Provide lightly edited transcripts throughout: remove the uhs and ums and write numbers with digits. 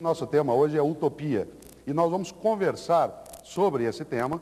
Nosso tema hoje é utopia. E nós vamos conversar sobre esse tema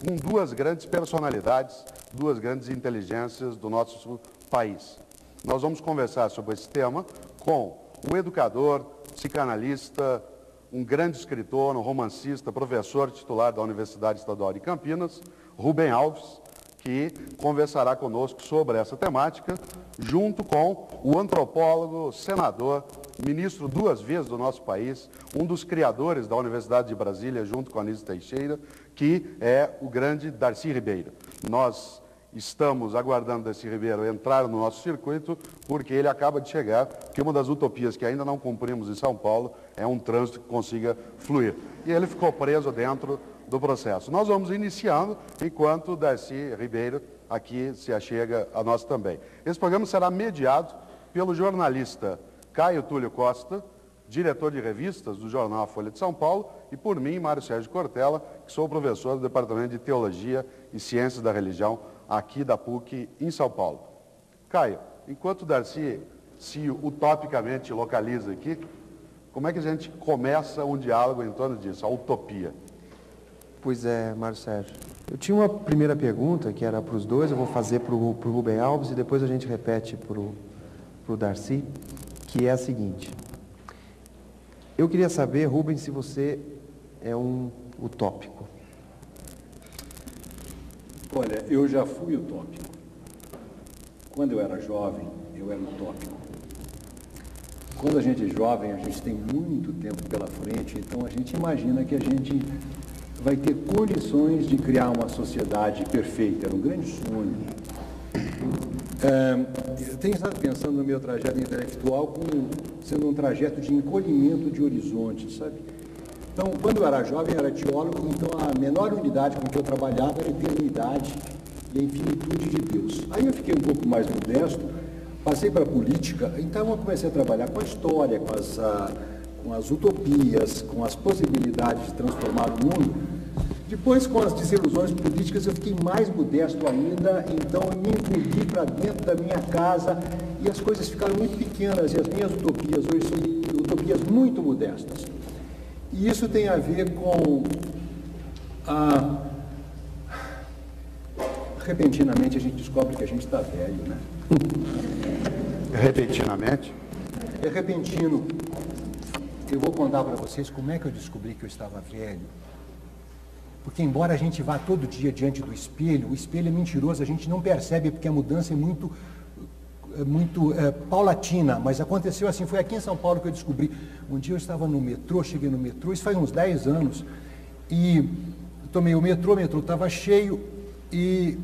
com duas grandes personalidades, duas grandes inteligências do nosso país. Nós vamos conversar sobre esse tema com o educador, psicanalista, um grande escritor, um romancista, professor titular da Universidade Estadual de Campinas, Rubem Alves, que conversará conosco sobre essa temática, junto com o antropólogo, senador, ministro duas vezes do nosso país, um dos criadores da Universidade de Brasília, junto com a Anísio Teixeira, que é o grande Darcy Ribeiro. Nós estamos aguardando Darcy Ribeiro entrar no nosso circuito, porque ele acaba de chegar, que uma das utopias que ainda não cumprimos em São Paulo é um trânsito que consiga fluir. E ele ficou preso dentro do processo. Nós vamos iniciando, enquanto o Darcy Ribeiro aqui se achega a nós também. Esse programa será mediado pelo jornalista Caio Túlio Costa, diretor de revistas do jornal A Folha de São Paulo, e por mim, Mário Sérgio Cortella, que sou professor do Departamento de Teologia e Ciências da Religião aqui da PUC em São Paulo. Caio, enquanto o Darcy se utopicamente localiza aqui, como é que a gente começa um diálogo em torno disso, a utopia? Pois é, Mário Sérgio. Eu tinha uma primeira pergunta, que era para os dois, eu vou fazer para o Rubem Alves e depois a gente repete para o Darcy, que é a seguinte. Eu queria saber, Rubem, se você é um utópico. Olha, eu já fui utópico. Quando eu era jovem, eu era utópico. Quando a gente é jovem, a gente tem muito tempo pela frente, então a gente imagina que a gente vai ter condições de criar uma sociedade perfeita. Era um grande sonho. Eu tenho estado pensando no meu trajeto intelectual como sendo um trajeto de encolhimento de horizontes, sabe? Então, quando eu era jovem, eu era teólogo, então a menor unidade com que eu trabalhava era a eternidade e a infinitude de Deus. Aí eu fiquei um pouco mais modesto, passei para a política, então eu comecei a trabalhar com a história, com as utopias, com as possibilidades de transformar o mundo. Depois, com as desilusões políticas, eu fiquei mais modesto ainda, então eu me encolhi para dentro da minha casa e as coisas ficaram muito pequenas e as minhas utopias hoje são utopias muito modestas. E isso tem a ver com repentinamente a gente descobre que a gente está velho, né? Repentinamente? É repentino. Eu vou contar para vocês como é que eu descobri que eu estava velho. Porque embora a gente vá todo dia diante do espelho, o espelho é mentiroso, a gente não percebe porque a mudança é muito paulatina, mas aconteceu assim, foi aqui em São Paulo que eu descobri. Um dia eu estava no metrô, cheguei no metrô, isso faz uns 10 anos, e tomei o metrô estava cheio, e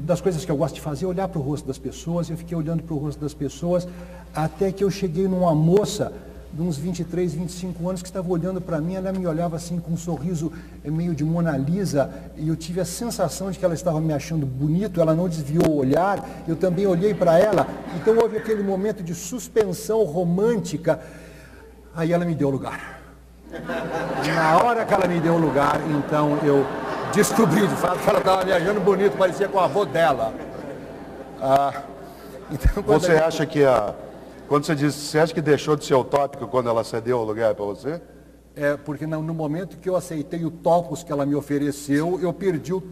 das coisas que eu gosto de fazer é olhar para o rosto das pessoas. Eu fiquei olhando para o rosto das pessoas, até que eu cheguei numa moça de uns 23, 25 anos, que estava olhando para mim, ela me olhava assim com um sorriso meio de Mona Lisa, e eu tive a sensação de que ela estava me achando bonito, ela não desviou o olhar, eu também olhei para ela, então houve aquele momento de suspensão romântica, aí ela me deu lugar. Na hora que ela me deu lugar, então eu descobri de fato que ela estava me achando bonito, parecia com o avô dela. Então, você acha que quando você diz, você acha que deixou de ser utópico quando ela cedeu o lugar para você? É, porque no momento que eu aceitei o topos que ela me ofereceu, eu perdi o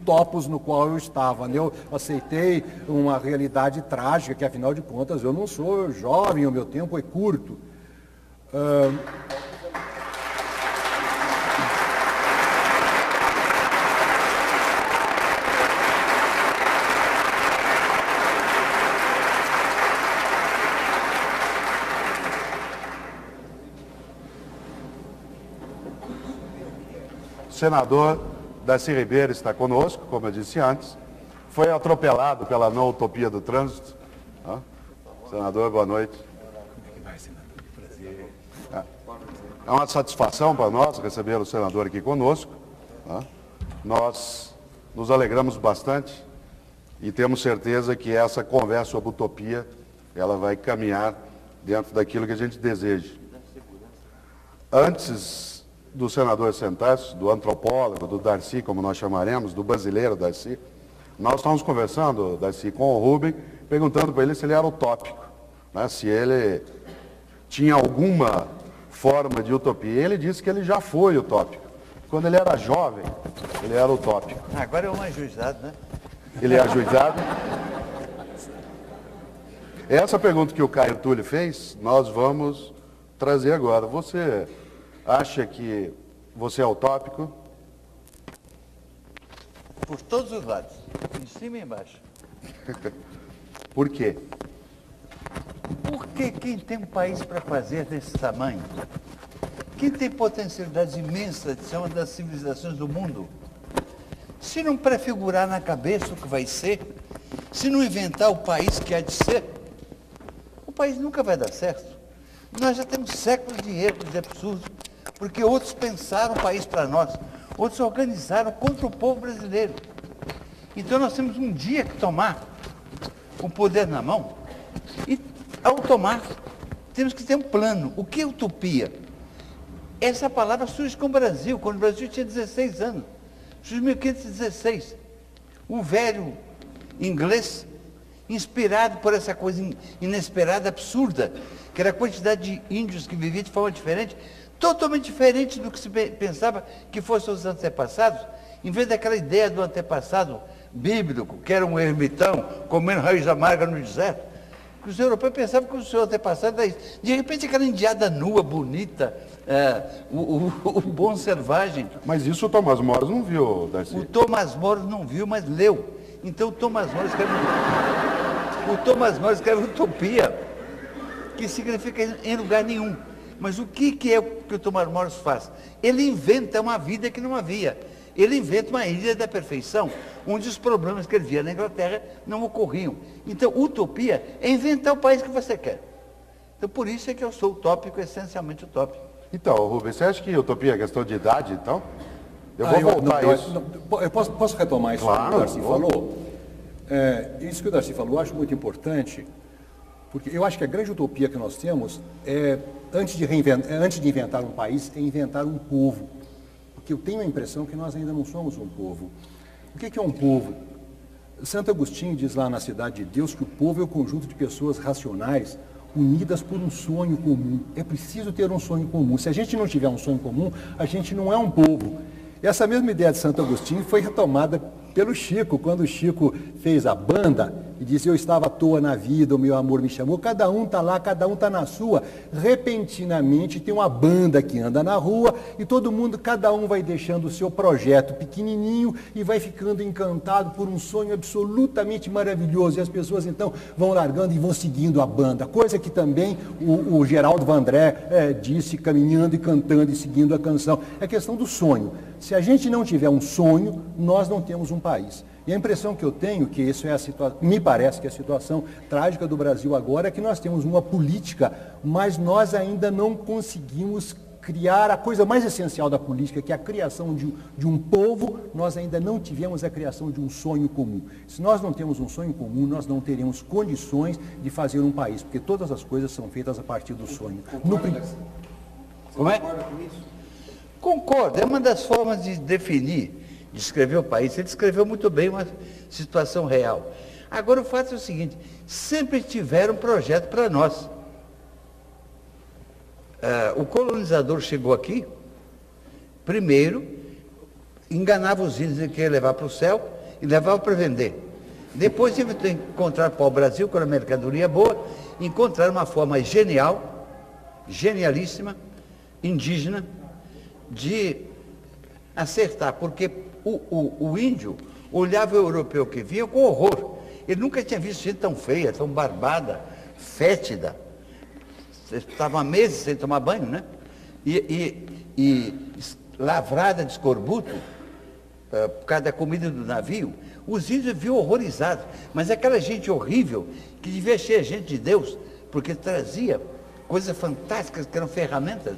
topos no qual eu estava, né? Eu aceitei uma realidade trágica, que afinal de contas eu não sou jovem, o meu tempo é curto. O senador Darcy Ribeiro está conosco, como eu disse antes, foi atropelado pela não utopia do trânsito. Senador, boa noite. É uma satisfação para nós receber o senador aqui conosco. Nós nos alegramos bastante e temos certeza que essa conversa sobre utopia, ela vai caminhar dentro daquilo que a gente deseja. Antes do senador sentar-se, do antropólogo, do Darcy, como nós chamaremos, do brasileiro Darcy, nós estávamos conversando, Darcy, com o Rubem, perguntando para ele se ele era utópico, né? Se ele tinha alguma forma de utopia. Ele disse que ele já foi utópico. Quando ele era jovem, ele era utópico. Agora é um ajuizado, né? Ele é ajuizado. Essa pergunta que o Caio Túlio fez, nós vamos trazer agora. Você acha que você é utópico? Por todos os lados, em cima e embaixo. Por quê? Porque quem tem um país para fazer desse tamanho, quem tem potencialidades imensas de ser uma das civilizações do mundo, se não prefigurar na cabeça o que vai ser, se não inventar o país que há de ser, o país nunca vai dar certo. Nós já temos séculos de erros e absurdos, porque outros pensaram o país para nós, outros organizaram contra o povo brasileiro. Então nós temos um dia que tomar o poder na mão e, ao tomar, temos que ter um plano. O que é utopia? Essa palavra surge com o Brasil, quando o Brasil tinha 16 anos. Surge em 1516. Um velho inglês, inspirado por essa coisa inesperada, absurda, que era a quantidade de índios que viviam de forma diferente, totalmente diferente do que se pensava que fossem os antepassados, em vez daquela ideia do antepassado bíblico, que era um ermitão comendo raiz amarga no deserto, que os europeus pensavam que o seu antepassado era isso. De repente, aquela indiada nua, bonita, o bom selvagem. Mas isso o Tomás Moros não viu, Darcy. O Tomás Moros não viu, mas leu. Então, o Tomás Moros escreve utopia, que significa em lugar nenhum. Mas o que é o que o Tomás Moros faz? Ele inventa uma vida que não havia. Ele inventa uma ilha da perfeição, onde os problemas que ele via na Inglaterra não ocorriam. Então, utopia é inventar o país que você quer. Então, por isso é que eu sou utópico, essencialmente utópico. Então, Rubens, você acha que utopia é questão de idade, então? Eu vou voltar a isso. Eu posso retomar isso Claro, que o Darcy vou. falou? Isso que o Darcy falou eu acho muito importante, porque eu acho que a grande utopia que nós temos é, antes de inventar um país, é inventar um povo. Porque eu tenho a impressão que nós ainda não somos um povo. O que é um povo? Santo Agostinho diz lá na Cidade de Deus que o povo é o conjunto de pessoas racionais unidas por um sonho comum. É preciso ter um sonho comum. Se a gente não tiver um sonho comum, a gente não é um povo. Essa mesma ideia de Santo Agostinho foi retomada pelo Chico, quando o Chico fez a banda e disse: eu estava à toa na vida, o meu amor me chamou. Cada um está lá, cada um está na sua. Repentinamente tem uma banda que anda na rua e todo mundo, cada um vai deixando o seu projeto pequenininho e vai ficando encantado por um sonho absolutamente maravilhoso. E as pessoas então vão largando e vão seguindo a banda. Coisa que também o Geraldo Vandré disse, caminhando e cantando e seguindo a canção. É questão do sonho. Se a gente não tiver um sonho, nós não temos um país. E a impressão que eu tenho, que isso é a situação, me parece que a situação trágica do Brasil agora é que nós temos uma política, mas nós ainda não conseguimos criar a coisa mais essencial da política, que é a criação de um povo. Nós ainda não tivemos a criação de um sonho comum. Se nós não temos um sonho comum, nós não teremos condições de fazer um país, porque todas as coisas são feitas a partir do sonho. Como é? Concordo, é uma das formas de definir, de escrever o país. Ele descreveu muito bem uma situação real. Agora, o fato é o seguinte: sempre tiveram um projeto para nós. O colonizador chegou aqui, primeiro, enganava os índios, ele queria levar para o céu e levava para vender. Depois, encontrar para o Brasil, com a mercadoria boa, encontrar uma forma genial, genialíssima, indígena, de acertar, porque o índio olhava o europeu que vinha com horror. Ele nunca tinha visto gente tão feia, tão barbada, fétida. Estava meses sem tomar banho, né? E lavrada de escorbuto, por causa da comida do navio. Os índios viam horrorizados, mas aquela gente horrível, que devia ser gente de Deus, porque trazia coisas fantásticas que eram ferramentas.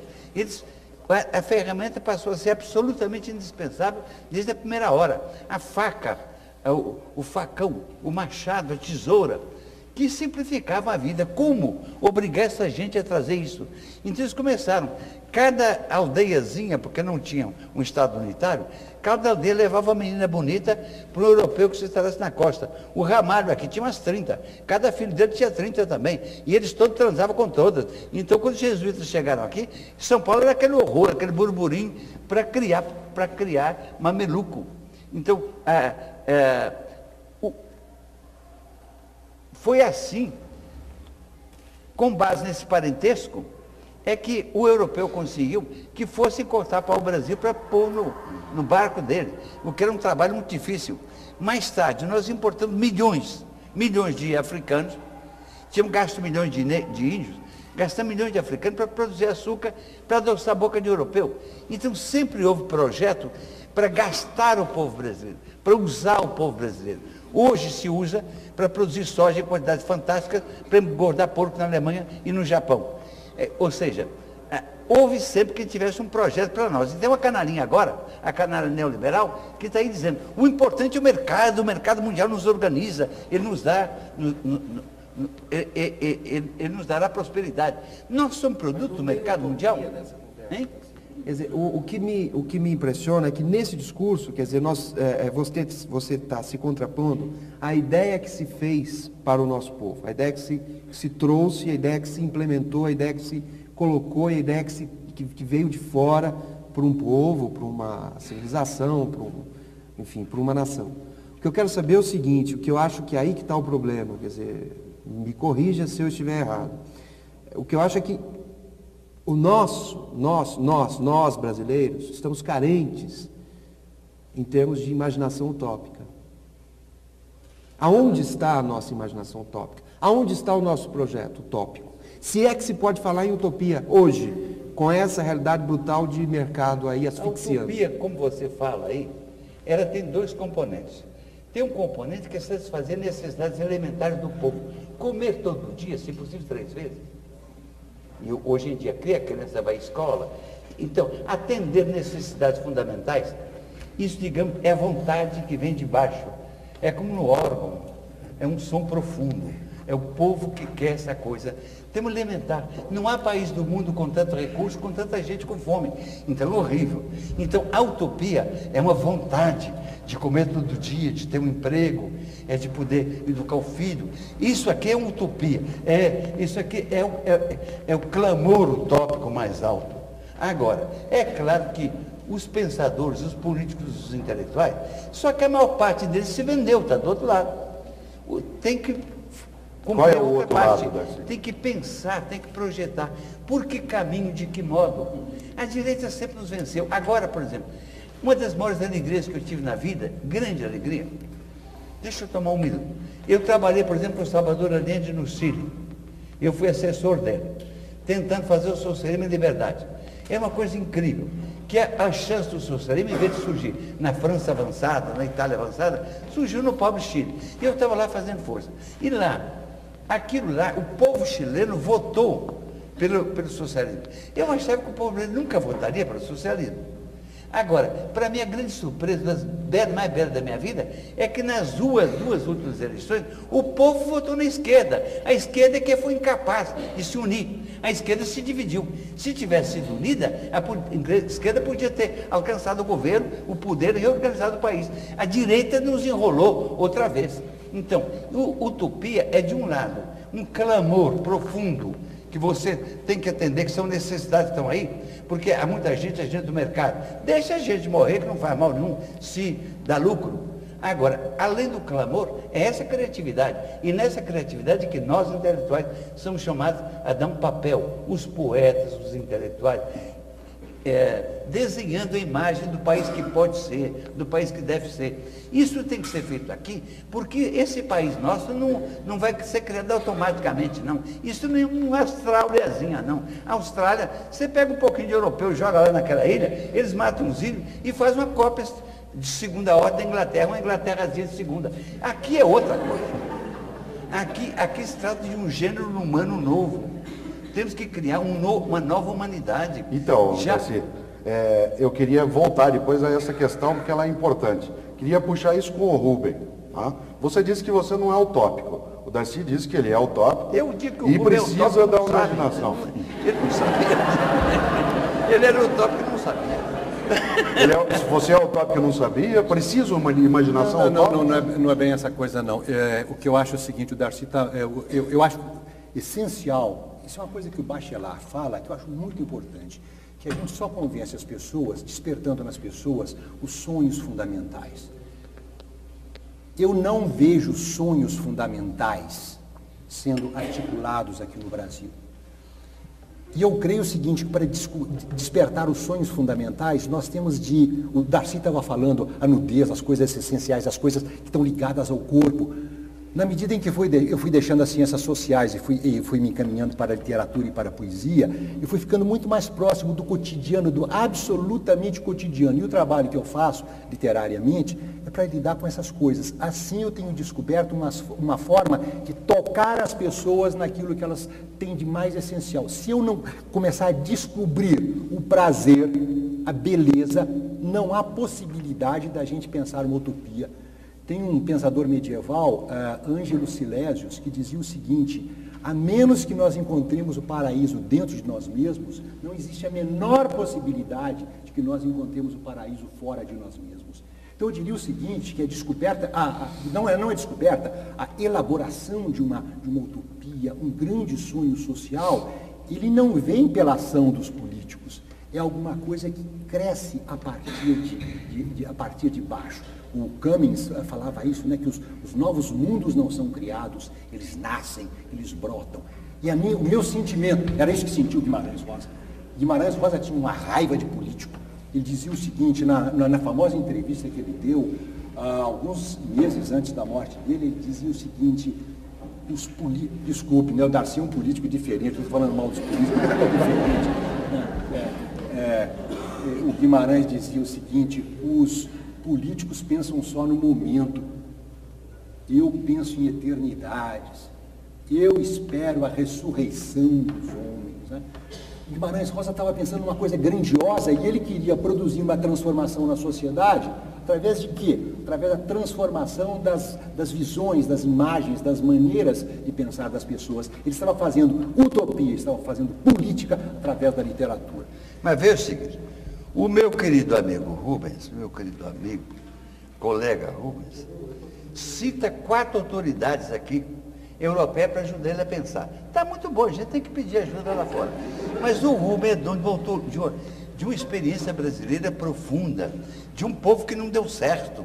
A ferramenta passou a ser absolutamente indispensável desde a primeira hora. A faca, o facão, o machado, a tesoura, que simplificavam a vida. Como obrigar essa gente a trazer isso? Então eles começaram, cada aldeiazinha, porque não tinha um Estado unitário, cada aldeia levava uma menina bonita para o europeu que se instalasse na costa. O Ramalho aqui tinha umas 30, cada filho dele tinha 30 também, e eles todos transavam com todas. Então quando os jesuítas chegaram aqui, São Paulo era aquele horror, aquele burburinho para criar mameluco. Então, foi assim, com base nesse parentesco, é que o europeu conseguiu que fosse encontrar para o Brasil para pôr no barco dele, o que era um trabalho muito difícil. Mais tarde, nós importamos milhões de africanos, tínhamos gasto milhões de índios, gastamos milhões de africanos para produzir açúcar, para adoçar a boca de europeu. Então, sempre houve projeto para gastar o povo brasileiro, para usar o povo brasileiro. Hoje se usa para produzir soja em quantidades fantásticas, para engordar porco na Alemanha e no Japão. Ou seja, houve sempre que tivesse um projeto para nós. E tem uma canalinha agora, a canalha neoliberal, que está aí dizendo, o importante é o mercado mundial nos organiza, ele nos dá... Ele nos dará prosperidade. Nós somos produto do mercado mundial? Hein? Quer dizer, o que me impressiona é que nesse discurso, quer dizer, você está se contrapondo à ideia que se fez para o nosso povo, a ideia que se trouxe, a ideia que se implementou, a ideia que se colocou, a ideia que veio de fora para um povo, para uma civilização, enfim, para uma nação. O que eu quero saber é o seguinte, o que eu acho que é aí que está o problema, quer dizer, me corrija se eu estiver errado. O que eu acho é que nós brasileiros, estamos carentes em termos de imaginação utópica. Aonde está a nossa imaginação utópica? Aonde está o nosso projeto utópico? Se é que se pode falar em utopia hoje, com essa realidade brutal de mercado aí asfixiando. A utopia, como você fala aí, tem dois componentes. Tem um componente que é satisfazer necessidades elementares do povo. Comer todo dia, se possível 3 vezes. E hoje em dia, a criança vai à escola. Então, atender necessidades fundamentais, isso, digamos, é a vontade que vem de baixo. É como no órgão, é um som profundo. É o povo que quer essa coisa. Temos elementar. Não há país do mundo com tanto recurso, com tanta gente com fome. Então, é horrível. Então, a utopia é uma vontade de comer todo dia, de ter um emprego, é de poder educar o filho. Isso aqui é uma utopia. Isso aqui é o clamor utópico mais alto. Agora, é claro que os pensadores, os políticos, os intelectuais, só que a maior parte deles se vendeu, está do outro lado. Tem que... Qual é o outro lado, Darcy? Tem que pensar, tem que projetar. Por que caminho, de que modo? A direita sempre nos venceu. Agora, por exemplo, uma das maiores alegrias que eu tive na vida, grande alegria, deixa eu tomar um minuto. Eu trabalhei, por exemplo, com o Salvador Allende no Chile. Eu fui assessor dele, tentando fazer o socialismo em liberdade. É uma coisa incrível, que a chance do socialismo, em vez de surgir na França avançada, na Itália avançada, surgiu no pobre Chile. E eu estava lá fazendo força. E lá, o povo chileno votou pelo socialismo. Eu achava que o povo brasileiro nunca votaria pelo socialismo. Agora, para mim, a grande surpresa, das mais belas da minha vida, é que nas duas últimas eleições, o povo votou na esquerda. A esquerda é que foi incapaz de se unir. A esquerda se dividiu. Se tivesse sido unida, a esquerda podia ter alcançado o governo, o poder e reorganizado o país. A direita nos enrolou outra vez. Então, utopia é, de um lado, um clamor profundo, que você tem que atender, que são necessidades que estão aí, porque há muita gente do mercado. Deixa a gente morrer, que não faz mal nenhum, se dá lucro. Agora, além do clamor, é essa criatividade. E nessa criatividade que nós, intelectuais, somos chamados a dar um papel. Os poetas, os intelectuais, desenhando a imagem do país que pode ser, do país que deve ser. Isso tem que ser feito aqui, porque esse país nosso não vai ser criado automaticamente, não. Isso não é uma Australiazinha, não. A Austrália, você pega um pouquinho de europeu, joga lá naquela ilha, eles matam os índios e faz uma cópia de segunda ordem da Inglaterra, uma Inglaterrazinha de segunda. Aqui é outra coisa. Aqui se trata de um gênero humano novo. Temos que criar uma nova humanidade. Então, Darcy, eu queria voltar depois a essa questão, porque ela é importante. Queria puxar isso com o Rubem. Tá? Você disse que você não é utópico. O Darcy disse que ele é utópico Eu digo que o e Rubem é precisa utópico, da não sabe. imaginação. Ele não sabia. Ele era utópico e não sabia. Se você é utópico e não sabia, precisa uma imaginação utópica? Não é bem essa coisa, não. O que eu acho é o seguinte, o Darcy está... eu acho essencial, isso é uma coisa que o Bachelard fala, que eu acho muito importante, que a gente só convence as pessoas, despertando nas pessoas os sonhos fundamentais. Eu não vejo sonhos fundamentais sendo articulados aqui no Brasil. E eu creio o seguinte, que para despertar os sonhos fundamentais, nós temos o Darcy estava falando, a nudez, as coisas essenciais, as coisas que estão ligadas ao corpo. Na medida em que eu fui deixando as ciências sociais e fui me encaminhando para a literatura e para a poesia, eu fui ficando muito mais próximo do cotidiano, do absolutamente cotidiano. E o trabalho que eu faço literariamente é para lidar com essas coisas. Assim eu tenho descoberto uma forma de tocar as pessoas naquilo que elas têm de mais essencial. Se eu não começar a descobrir o prazer, a beleza, não há possibilidade da gente pensar uma utopia. Tem um pensador medieval, Ângelo Silésios, que dizia o seguinte: a menos que nós encontremos o paraíso dentro de nós mesmos, não existe a menor possibilidade de que nós encontremos o paraíso fora de nós mesmos. Então eu diria o seguinte, que a descoberta, não é descoberta, a elaboração de uma utopia, um grande sonho social, ele não vem pela ação dos políticos, é alguma coisa que cresce a partir de baixo. O Cummings falava isso, né, que os novos mundos não são criados, eles nascem, eles brotam. E o meu sentimento, era isso que sentiu Guimarães Rosa. Guimarães Rosa tinha uma raiva de político. Ele dizia o seguinte, na famosa entrevista que ele deu, alguns meses antes da morte dele, ele dizia o seguinte: desculpe, né, o Darcy é um político diferente, estou falando mal dos políticos, mas é diferente. O Guimarães dizia o seguinte: os políticos pensam só no momento, eu penso em eternidades, eu espero a ressurreição dos homens. Né? Guimarães Rosa estava pensando numa coisa grandiosa e ele queria produzir uma transformação na sociedade através de quê? Através da transformação das visões, das imagens, das maneiras de pensar das pessoas. Ele estava fazendo utopia, estava fazendo política através da literatura. Mas veja o seguinte, o meu querido amigo Rubens, colega Rubens, cita 4 autoridades aqui, europeias, para ajudar ele a pensar. Está muito bom, a gente tem que pedir ajuda lá fora. Mas o Rubens é dono, voltou de uma experiência brasileira profunda, de um povo que não deu certo.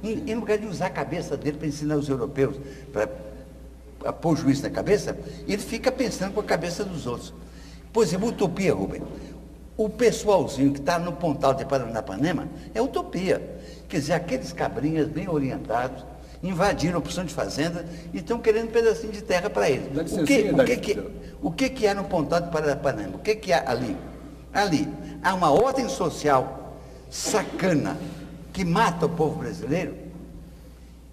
Em lugar de usar a cabeça dele para ensinar os europeus, para pôr juízo na cabeça, ele fica pensando com a cabeça dos outros. Por exemplo, utopia, Rubens. O pessoalzinho que está no Pontal de Paranapanema é utopia. Quer dizer, aqueles cabrinhas bem orientados invadiram a opção de fazenda e estão querendo um pedacinho de terra para eles. O que é no Pontal de Paranapanema? O que é ali? Ali há uma ordem social sacana que mata o povo brasileiro,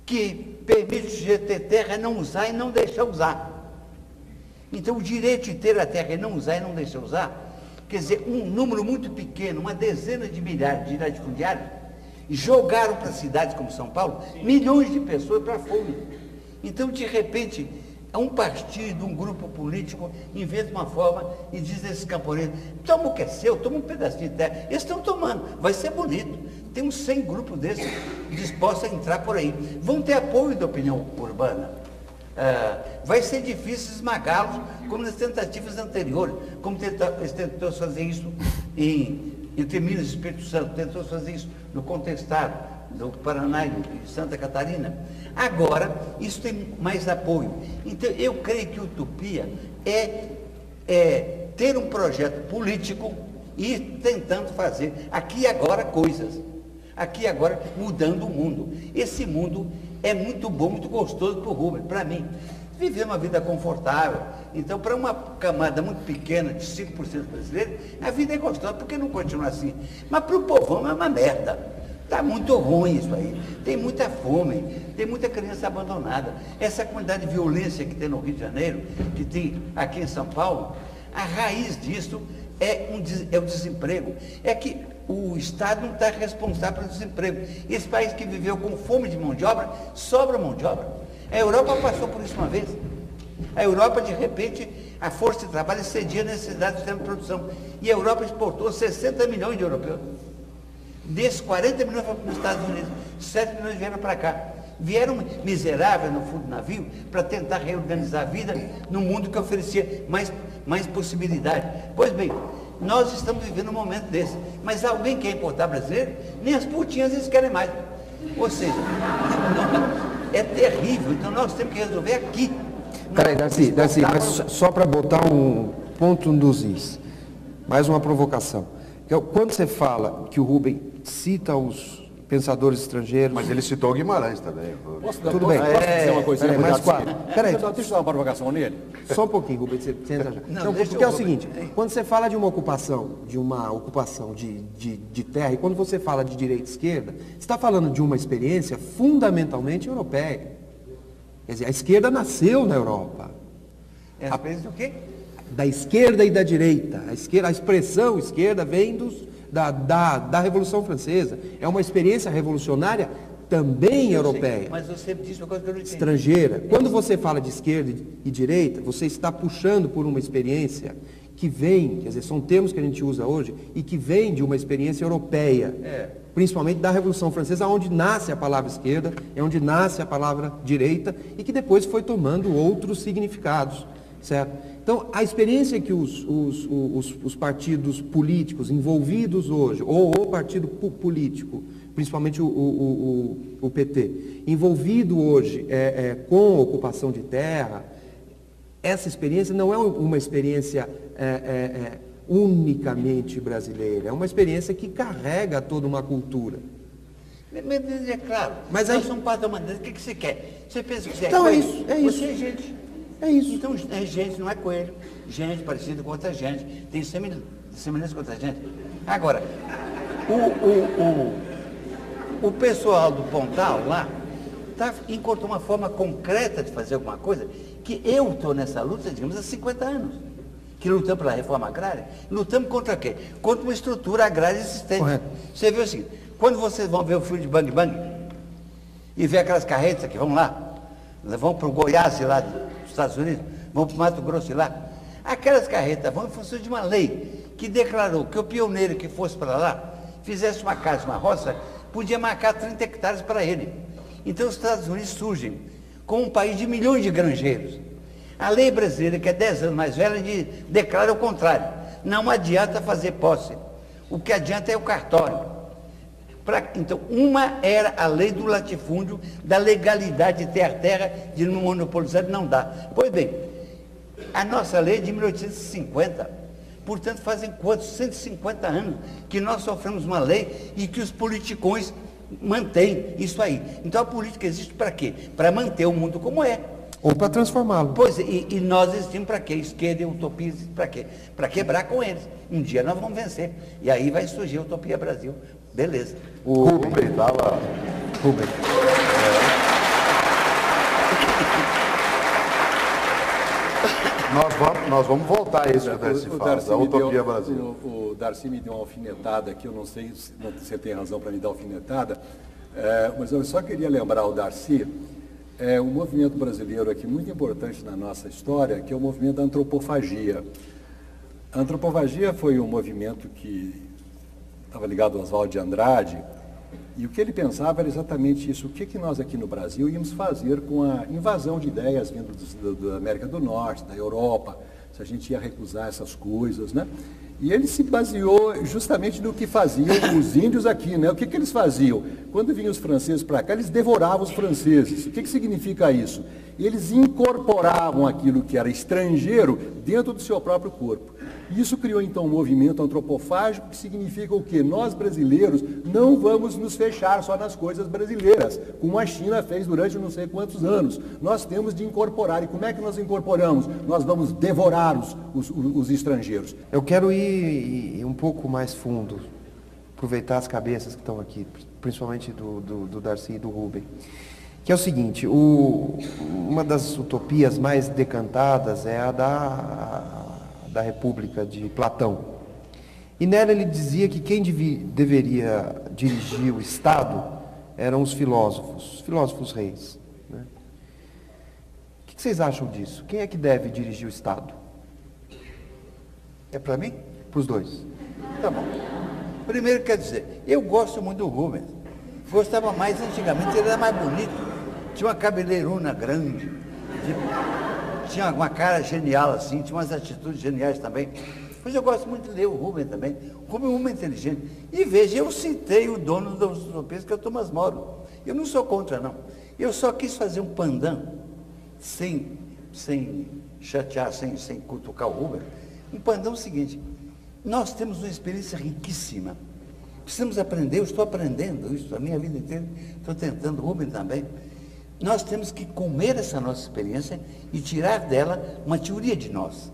que permite o sujeito ter terra, não usar e não deixar usar. Então, o direito de ter a terra e não usar e não deixar usar, quer dizer, um número muito pequeno, uma dezena de milhares de latifundiários, jogaram para cidades como São Paulo milhões de pessoas para a fome. Então, de repente, um partido, um grupo político inventa uma forma e diz a esses camponeses: toma o que é seu, toma um pedacinho de terra. Eles estão tomando, vai ser bonito. Tem uns 100 grupos desses dispostos a entrar por aí. Vão ter apoio da opinião urbana. Vai ser difícil esmagá-los, como nas tentativas anteriores, como eles tentou fazer isso entre Minas e Espírito Santo, tentou fazer isso no Contestado, do Paraná e de Santa Catarina. Agora, isso tem mais apoio. Então, eu creio que utopia é ter um projeto político e ir tentando fazer aqui e agora coisas. Aqui e agora mudando o mundo. Esse mundo é muito bom, muito gostoso para o Rubens, para mim. Viver uma vida confortável. Então, para uma camada muito pequena, de 5% brasileiro, a vida é gostosa, por que não continuar assim? Mas para o povão é uma merda. Está muito ruim isso aí. Tem muita fome, tem muita criança abandonada. Essa quantidade de violência que tem no Rio de Janeiro, que tem aqui em São Paulo, a raiz disso é o desemprego. É que o Estado não está responsável pelo desemprego. Esse país que viveu com fome de mão de obra, sobra mão de obra. A Europa passou por isso uma vez. A Europa, de repente, a força de trabalho excedia a necessidade do sistema de produção. E a Europa exportou 60 milhões de europeus. Desses, 40 milhões foram para os Estados Unidos, 7 milhões vieram para cá. Vieram miseráveis no fundo do navio para tentar reorganizar a vida num mundo que oferecia mais possibilidade. Pois bem, nós estamos vivendo um momento desse. Mas alguém quer importar brasileiro? Nem as putinhas eles querem mais. Ou seja, é terrível. Então nós temos que resolver aqui. Peraí, Darcy, mas só para botar um ponto nos is, mais uma provocação. Quando você fala que o Rubem cita os pensadores estrangeiros... Mas ele citou o Guimarães também. Tudo bem. Posso dizer uma coisinha? Peraí, mais quatro. Peraí, Deixa eu dar uma provocação nele. só um pouquinho, Rubem, você entra já. Não, Não, deixa porque é eu- o seguinte, quando você fala de uma ocupação de terra, e quando você fala de direita e esquerda, você está falando de uma experiência fundamentalmente europeia. Quer dizer, a esquerda nasceu na Europa. É a experiência do quê? Da esquerda e da direita. A expressão esquerda vem da Revolução Francesa. É uma experiência revolucionária também europeia, Mas você disse uma coisa que eu não entendi. estrangeira. Quando você fala de esquerda e direita, você está puxando por uma experiência que vem, quer dizer, são termos que a gente usa hoje, e que vem de uma experiência europeia. Principalmente da Revolução Francesa, onde nasce a palavra esquerda, é onde nasce a palavra direita, e que depois foi tomando outros significados, certo? Então, a experiência que os partidos políticos envolvidos hoje, ou o partido político, principalmente o PT, envolvido hoje com a ocupação de terra, essa experiência não é uma experiência unicamente brasileira, é uma experiência que carrega toda uma cultura. Mas é claro, Mas nós aí- somos parte da humanidade. O que você quer? Você pensa que você Então, é é coelho? isso, é isso. Você é gente. É isso. Então, é gente, não é coelho. Gente parecida com outra gente. Tem semelhança com outra gente. Agora, o pessoal do Pontal lá encontrou uma forma concreta de fazer alguma coisa que eu estou nessa luta, digamos, há 50 anos. Que lutamos pela reforma agrária. Lutamos contra quê? Contra uma estrutura agrária existente. Correto. Você vê o seguinte, quando vocês vão ver o filme de Bang Bang e ver aquelas carretas que vão lá, vão para o Goiás lá dos Estados Unidos, vão para o Mato Grosso lá, aquelas carretas vão em função de uma lei que declarou que o pioneiro que fosse para lá, fizesse uma casa, uma roça, podia marcar 30 hectares para ele. Então os Estados Unidos surgem como um país de milhões de granjeiros. A lei brasileira, que é 10 anos mais velha, declara o contrário. Não adianta fazer posse. O que adianta é o cartório. Então, uma era a lei do latifúndio, da legalidade de ter a terra, de não monopolizar, não dá. Pois bem, a nossa lei é de 1850. Portanto, fazem quantos? 150 anos que nós sofremos uma lei e que os politicões mantêm isso aí. Então, a política existe para quê? Para manter o mundo como é. Ou para transformá-lo. Pois, e nós existimos para quê? Esquerda e utopia existem para quê? Para quebrar com eles. Um dia nós vamos vencer. E aí vai surgir a Utopia Brasil. Beleza. O Rubem estava... Rubem. Nós vamos voltar a isso que o Darcy fala, da Utopia Brasil. O Darcy me deu uma alfinetada aqui, eu não sei se você tem razão para me dar alfinetada, mas eu só queria lembrar o Darcy, um movimento brasileiro aqui muito importante na nossa história, que é o movimento da antropofagia. A antropofagia foi um movimento que estava ligado ao Oswaldo de Andrade, e o que ele pensava era exatamente isso, o que nós aqui no Brasil íamos fazer com a invasão de ideias vindo da América do Norte, da Europa, se a gente ia recusar essas coisas, né? E ele se baseou justamente no que faziam os índios aqui, né? O que eles faziam? Quando vinham os franceses para cá, eles devoravam os franceses. O que significa isso? Eles incorporavam aquilo que era estrangeiro dentro do seu próprio corpo. Isso criou então um movimento antropofágico que significa o quê? Nós brasileiros não vamos nos fechar só nas coisas brasileiras, como a China fez durante não sei quantos anos. Nós temos de incorporar. E como é que nós incorporamos? Nós vamos devorar os estrangeiros. Eu quero ir um pouco mais fundo, aproveitar as cabeças que estão aqui, principalmente do Darcy e do Rubem. Que é o seguinte, uma das utopias mais decantadas é a da República de Platão. E nela ele dizia que quem deveria dirigir o Estado eram os filósofos reis, né? vocês acham disso? Quem é que deve dirigir o Estado? É para mim? Para os dois. Tá bom. Primeiro, quer dizer, eu gosto muito do Rubens. Gostava mais antigamente, ele era mais bonito. Tinha uma cabeleirona grande. Tinha uma cara genial assim, tinha umas atitudes geniais também. Mas eu gosto muito de ler o Rubens também. O Rubens é um homem inteligente. E veja, eu citei o dono das utopias, que é o Thomas More. Eu não sou contra, não. Eu só quis fazer um pandan, sem chatear, sem cutucar o Rubens. Um pandan é o seguinte: nós temos uma experiência riquíssima. Precisamos aprender, eu estou aprendendo isso a minha vida inteira, estou tentando, o Rubens também. Nós temos que comer essa nossa experiência e tirar dela uma teoria de nós.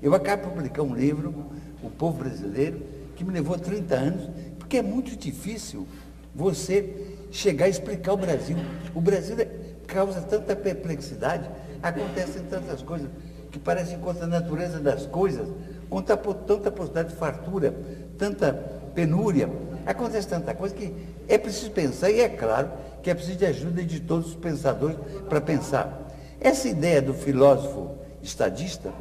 Eu acabo de publicar um livro, O Povo Brasileiro, que me levou 30 anos, porque é muito difícil você chegar a explicar o Brasil. O Brasil causa tanta perplexidade, acontecem tantas coisas que parecem contra a natureza das coisas, contra tanta possibilidade de fartura, tanta penúria. Acontece tanta coisa que é preciso pensar, e é claro que é preciso de ajuda de todos os pensadores para pensar. Essa ideia do filósofo estadista,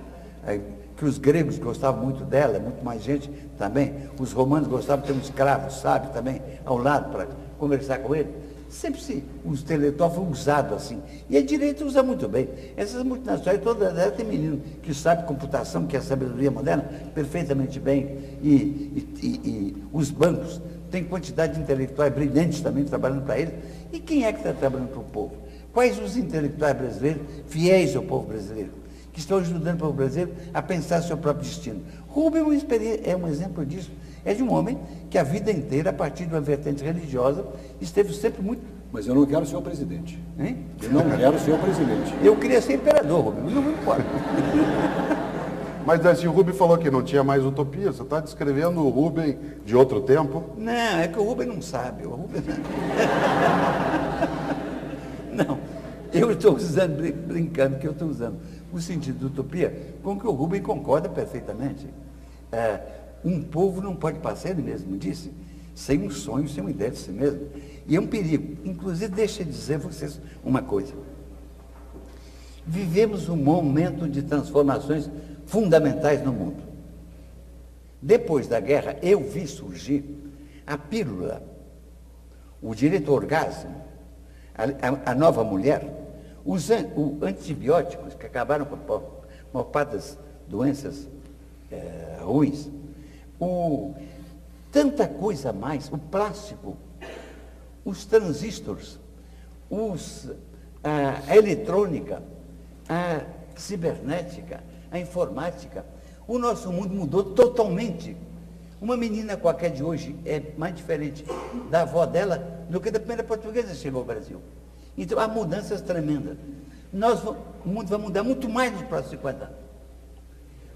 que os gregos gostavam muito dela, muito mais gente também, os romanos gostavam de ter um escravo sábio também ao lado para conversar com ele, sempre o intelectual foi usado assim. E a direita usa muito bem. Essas multinacionais, todas elas têm menino que sabe computação, que é a sabedoria moderna, perfeitamente bem. E os bancos têm quantidade de intelectuais brilhantes também trabalhando para eles. E quem é que está trabalhando para o povo? Quais os intelectuais brasileiros, fiéis ao povo brasileiro, que estão ajudando o povo brasileiro a pensar seu próprio destino? Rubens é um exemplo disso. É de um homem que a vida inteira, a partir de uma vertente religiosa, esteve sempre muito... Mas eu não quero ser o presidente. Hein? Eu não quero ser o presidente. Eu queria ser imperador, Rubens, não me importa. Mas assim, o Rubem falou que não tinha mais utopia. Você está descrevendo o Rubem de outro tempo? Não, é que o Rubens não sabe. O Rubens... Não, eu estou usando, brincando que eu estou usando o sentido de utopia com que o Rubens concorda perfeitamente. Um povo não pode passar, ele mesmo disse, sem um sonho, sem uma ideia de si mesmo. E é um perigo. Inclusive, deixa eu dizer a vocês uma coisa. Vivemos um momento de transformações fundamentais no mundo. Depois da guerra, eu vi surgir a pílula, o direito ao orgasmo, a nova mulher, os antibióticos que acabaram com a maior parte das doenças ruins, tanta coisa a mais, o plástico, os transistores, a eletrônica, a cibernética, a informática. O nosso mundo mudou totalmente. Uma menina qualquer de hoje é mais diferente da avó dela do que da primeira portuguesa que chegou ao Brasil. Então, há mudanças tremendas. O mundo vai mudar muito mais nos próximos 50 anos.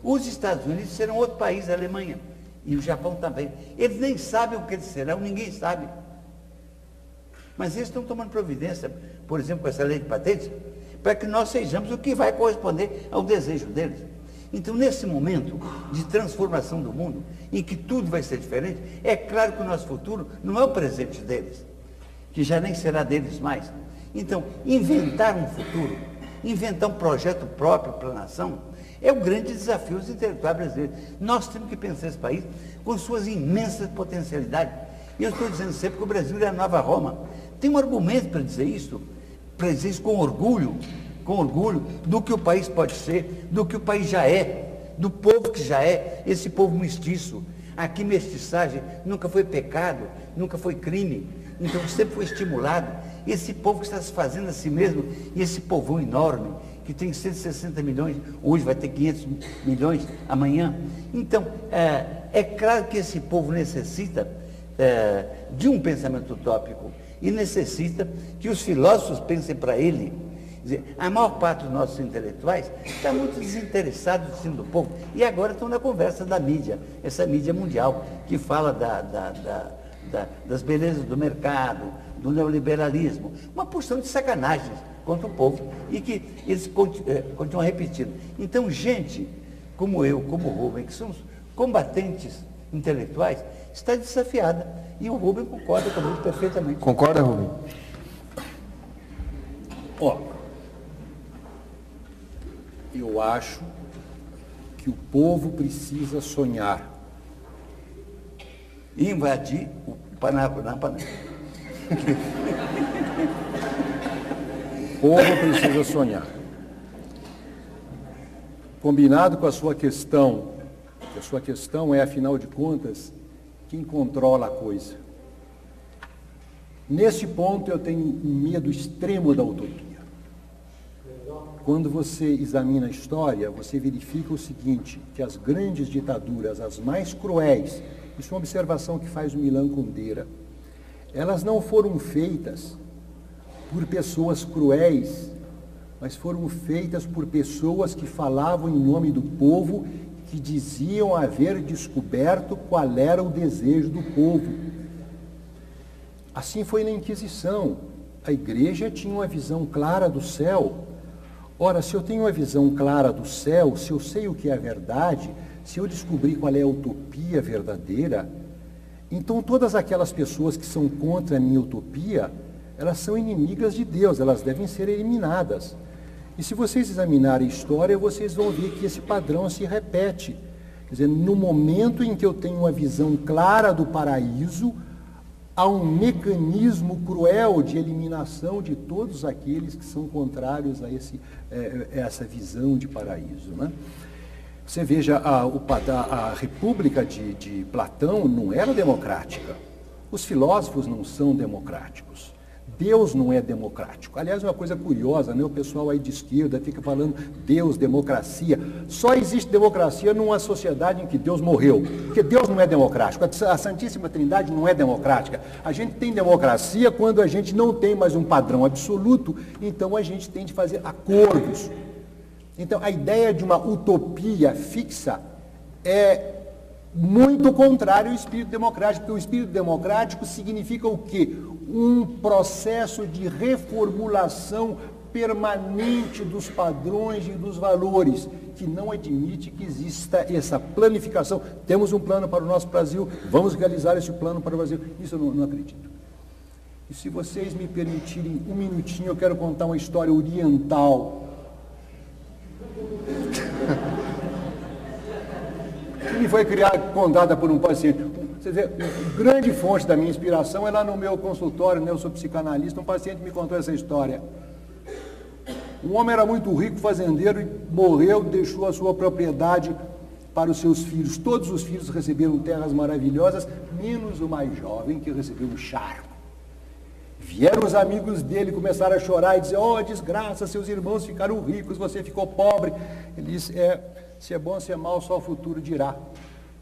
Os Estados Unidos serão outro país, a Alemanha, e o Japão também. Eles nem sabem o que eles serão, ninguém sabe. Mas eles estão tomando providência, por exemplo, com essa lei de patentes, para que nós sejamos o que vai corresponder ao desejo deles. Então, nesse momento de transformação do mundo, em que tudo vai ser diferente, é claro que o nosso futuro não é o presente deles, que já nem será deles mais. Então, inventar um futuro, inventar um projeto próprio para a nação, é o grande desafio dos intelectuais brasileiros. Nós temos que pensar esse país com suas imensas potencialidades. E eu estou dizendo sempre que o Brasil é a nova Roma. Tem um argumento para dizer isso com orgulho do que o país pode ser, do que o país já é, do povo que já é, esse povo mestiço. Aqui mestiçagem nunca foi pecado, nunca foi crime, então sempre foi estimulado. Esse povo que está se fazendo a si mesmo, e esse povão enorme, que tem 160 milhões, hoje vai ter 500 milhões amanhã. Então, é claro que esse povo necessita de um pensamento utópico e necessita que os filósofos pensem para ele. Quer dizer, a maior parte dos nossos intelectuais está muito desinteressado no destino do povo e agora estão na conversa da mídia, essa mídia mundial que fala das belezas do mercado, do neoliberalismo, uma porção de sacanagens contra o povo e que eles continuam repetindo. Então, gente como eu, como o Rubem, que somos combatentes intelectuais, está desafiada. E o Rubem concorda comigo perfeitamente. Concorda, Rubem? Ó, eu acho que o povo precisa sonhar. Invadir o Paraná. O povo precisa sonhar. Combinado com a sua questão, que a sua questão é, afinal de contas, quem controla a coisa. Nesse ponto eu tenho um medo extremo da utopia. Quando você examina a história, você verifica o seguinte, que as grandes ditaduras, as mais cruéis, isso é uma observação que faz o Milan Kundera, elas não foram feitas por pessoas cruéis, mas foram feitas por pessoas que falavam em nome do povo, que diziam haver descoberto qual era o desejo do povo. Assim foi na Inquisição. A igreja tinha uma visão clara do céu. Ora, se eu tenho uma visão clara do céu, se eu sei o que é a verdade, se eu descobrir qual é a utopia verdadeira, então todas aquelas pessoas que são contra a minha utopia, elas são inimigas de Deus, elas devem ser eliminadas. E se vocês examinarem a história, vocês vão ver que esse padrão se repete. Quer dizer, no momento em que eu tenho uma visão clara do paraíso, há um mecanismo cruel de eliminação de todos aqueles que são contrários a essa visão de paraíso, né? Você veja, a República de Platão não era democrática. Os filósofos não são democráticos. Deus não é democrático. Aliás, uma coisa curiosa, né? O pessoal aí de esquerda fica falando Deus, democracia. Só existe democracia numa sociedade em que Deus morreu. Porque Deus não é democrático. A Santíssima Trindade não é democrática. A gente tem democracia quando a gente não tem mais um padrão absoluto, então a gente tem de fazer acordos. Então, a ideia de uma utopia fixa é muito contrário ao espírito democrático, porque o espírito democrático significa o quê? Um processo de reformulação permanente dos padrões e dos valores, que não admite que exista essa planificação. Temos um plano para o nosso Brasil, vamos realizar esse plano para o Brasil. Isso eu não acredito. E se vocês me permitirem um minutinho, eu quero contar uma história oriental. Que me foi contada por um paciente. Você vê, a grande fonte da minha inspiração é lá no meu consultório, né? Eu sou psicanalista, um paciente me contou essa história. Um homem era muito rico, fazendeiro, e morreu, deixou a sua propriedade para os seus filhos. Todos os filhos receberam terras maravilhosas, menos o mais jovem, que recebeu um charco. Vieram os amigos dele, começaram a chorar e dizer, oh, desgraça, seus irmãos ficaram ricos, você ficou pobre. Ele disse, se é bom, se é mal, só o futuro dirá.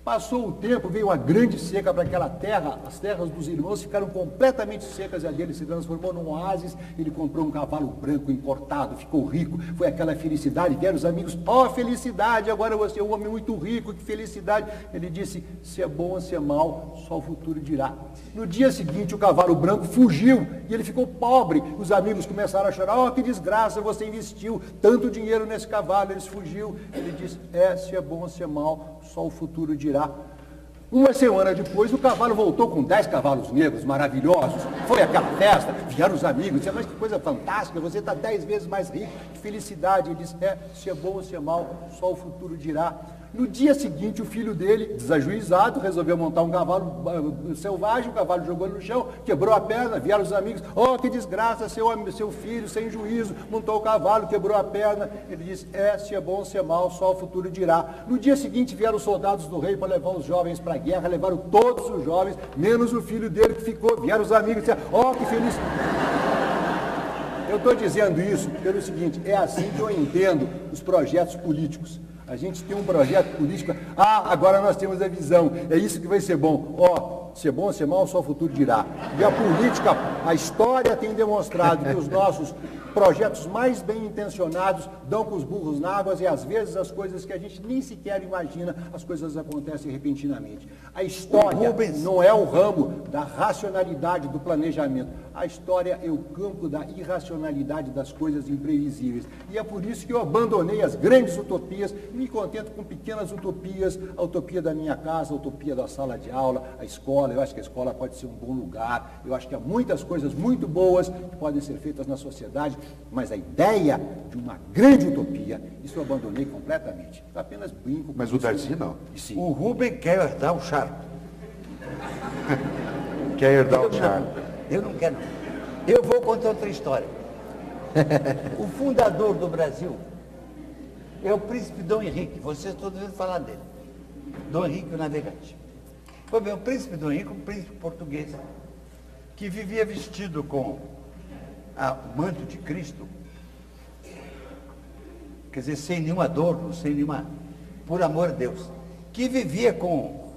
Passou o tempo, veio uma grande seca para aquela terra, as terras dos irmãos ficaram completamente secas e a dele se transformou num oásis. Ele comprou um cavalo branco importado, ficou rico, foi aquela felicidade. Vieram os amigos, felicidade, agora você é um homem muito rico, que felicidade. Ele disse, se é bom ou se é mal, só o futuro dirá. No dia seguinte, o cavalo branco fugiu e ele ficou pobre. Os amigos começaram a chorar, que desgraça, você investiu tanto dinheiro nesse cavalo, ele fugiu. Ele disse, se é bom ou se é mal, só o futuro dirá. Uma semana depois, o cavalo voltou com 10 cavalos negros maravilhosos. Foi aquela festa, vieram os amigos, disseram, mas que coisa fantástica, você está 10 vezes mais rico, que felicidade. Ele disse, se é bom ou se é mal, só o futuro dirá. No dia seguinte, o filho dele, desajuizado, resolveu montar um cavalo selvagem, o cavalo jogou no chão, quebrou a perna, vieram os amigos, que desgraça, seu filho, sem juízo, montou o cavalo, quebrou a perna. Ele disse, se é bom ou se é mal, só o futuro dirá. No dia seguinte, vieram os soldados do rei para levar os jovens para a guerra, levaram todos os jovens, menos o filho dele que ficou, vieram os amigos e disseram, que feliz. Eu estou dizendo isso pelo seguinte, é assim que eu entendo os projetos políticos. A gente tem um projeto político, agora nós temos a visão, é isso que vai ser bom. Se é bom ou se é mal, só o futuro dirá. E a política, a história tem demonstrado que os nossos projetos mais bem intencionados dão com os burros na água e às vezes as coisas que a gente nem sequer imagina, as coisas acontecem repentinamente. A história não é o ramo da racionalidade do planejamento. A história é o campo da irracionalidade das coisas imprevisíveis. E é por isso que eu abandonei as grandes utopias e me contento com pequenas utopias, a utopia da minha casa, a utopia da sala de aula, a escola, escola, eu acho que a escola pode ser um bom lugar, eu acho que há muitas coisas muito boas que podem ser feitas na sociedade, mas a ideia de uma grande utopia, isso eu abandonei completamente. Eu apenas brinco. Mas o Darcy não. Sim. O Rubem quer herdar o charco. Quer herdar o charme. Eu não quero. Eu vou contar outra história. O fundador do Brasil é o príncipe Dom Henrique. Vocês todos ouviram falar dele. Dom Henrique o Navegante. Pois bem, o príncipe Dom Henrique, um príncipe português, que vivia vestido com o manto de Cristo, quer dizer, sem nenhum adorno, sem nenhuma, por amor a Deus, que vivia com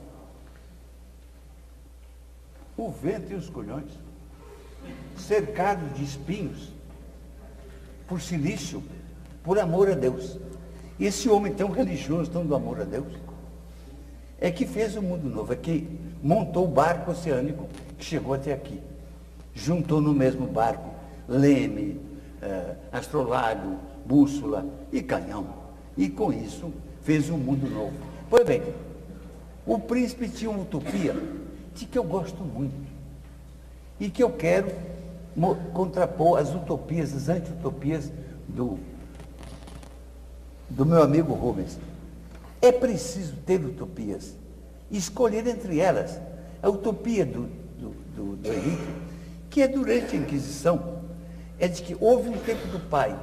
o vento e os colhões, cercado de espinhos, por silício, por amor a Deus. E esse homem tão religioso, tão do amor a Deus, é que fez o mundo novo, é que montou o barco oceânico que chegou até aqui. Juntou no mesmo barco leme, astrolabe, bússola e canhão. E com isso fez um mundo novo. Pois bem, o príncipe tinha uma utopia de que eu gosto muito e que eu quero contrapor as utopias, as anti-utopias do meu amigo Rubens. É preciso ter utopias e escolher entre elas a utopia do Henrique, que é durante a Inquisição, é de que houve um tempo do Pai,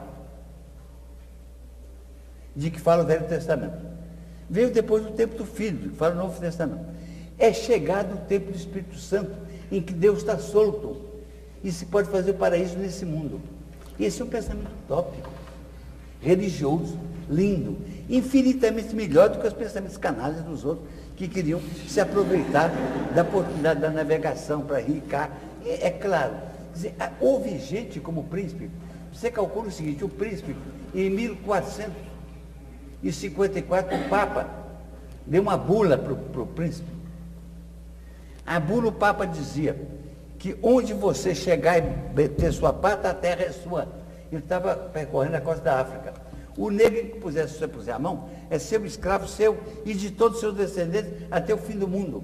de que fala o Velho Testamento. Veio depois o tempo do Filho, que fala o Novo Testamento. É chegado o tempo do Espírito Santo, em que Deus está solto e se pode fazer o paraíso nesse mundo. Esse é um pensamento utópico, religioso, lindo, infinitamente melhor do que os pensamentos canalhas dos outros, que queriam se aproveitar da oportunidade da navegação para ricar. É claro, quer dizer, houve gente como o príncipe. Você calcula o seguinte: o príncipe, em 1454, o Papa deu uma bula para o príncipe. A bula, o Papa dizia que onde você chegar e meter sua pata, a terra é sua. Ele estava percorrendo a costa da África. O negro que se você puser a mão, é seu escravo seu e de todos os seus descendentes até o fim do mundo.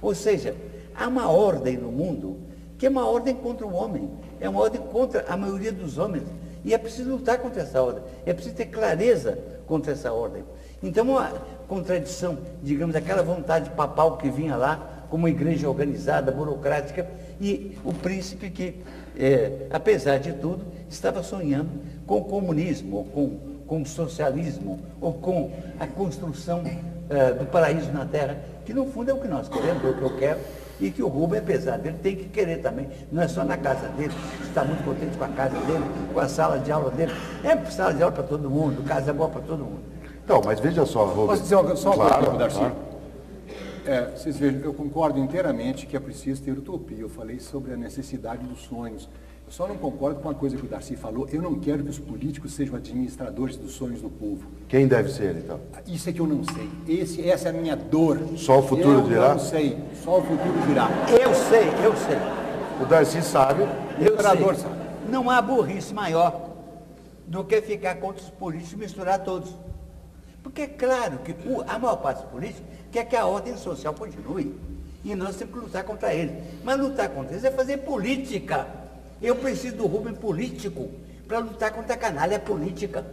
Ou seja, há uma ordem no mundo que é uma ordem contra o homem, é uma ordem contra a maioria dos homens. E é preciso lutar contra essa ordem, é preciso ter clareza contra essa ordem. Então, uma contradição, digamos, daquela vontade papal que vinha lá, como uma igreja organizada, burocrática, e o príncipe que, apesar de tudo, estava sonhando com o comunismo, ou com o socialismo, ou com a construção do paraíso na Terra, que no fundo é o que nós queremos, é o que eu quero, e que o Rubem, apesar dele, tem que querer também. Não é só na casa dele, está muito contente com a casa dele, com a sala de aula dele. É sala de aula para todo mundo, casa boa para todo mundo. Então, mas veja só, Rubens. Posso dizer só uma coisa, Darcy? Claro. Vocês vejam, eu concordo inteiramente que é preciso ter utopia. Eu falei sobre a necessidade dos sonhos. Eu só não concordo com uma coisa que o Darcy falou. Eu não quero que os políticos sejam administradores dos sonhos do povo. Quem deve ser, então? Isso é que eu não sei. Essa é a minha dor. Só o futuro dirá? Eu não sei. Só o futuro dirá. Eu sei. O Darcy sabe. O imperador sabe. Não há burrice maior do que ficar contra os políticos e misturar todos. Porque é claro que a maior parte dos políticos quer que a ordem social continue. E nós temos que lutar contra eles. Mas lutar contra eles é fazer política. Eu preciso do Rubem político para lutar contra a canalha política.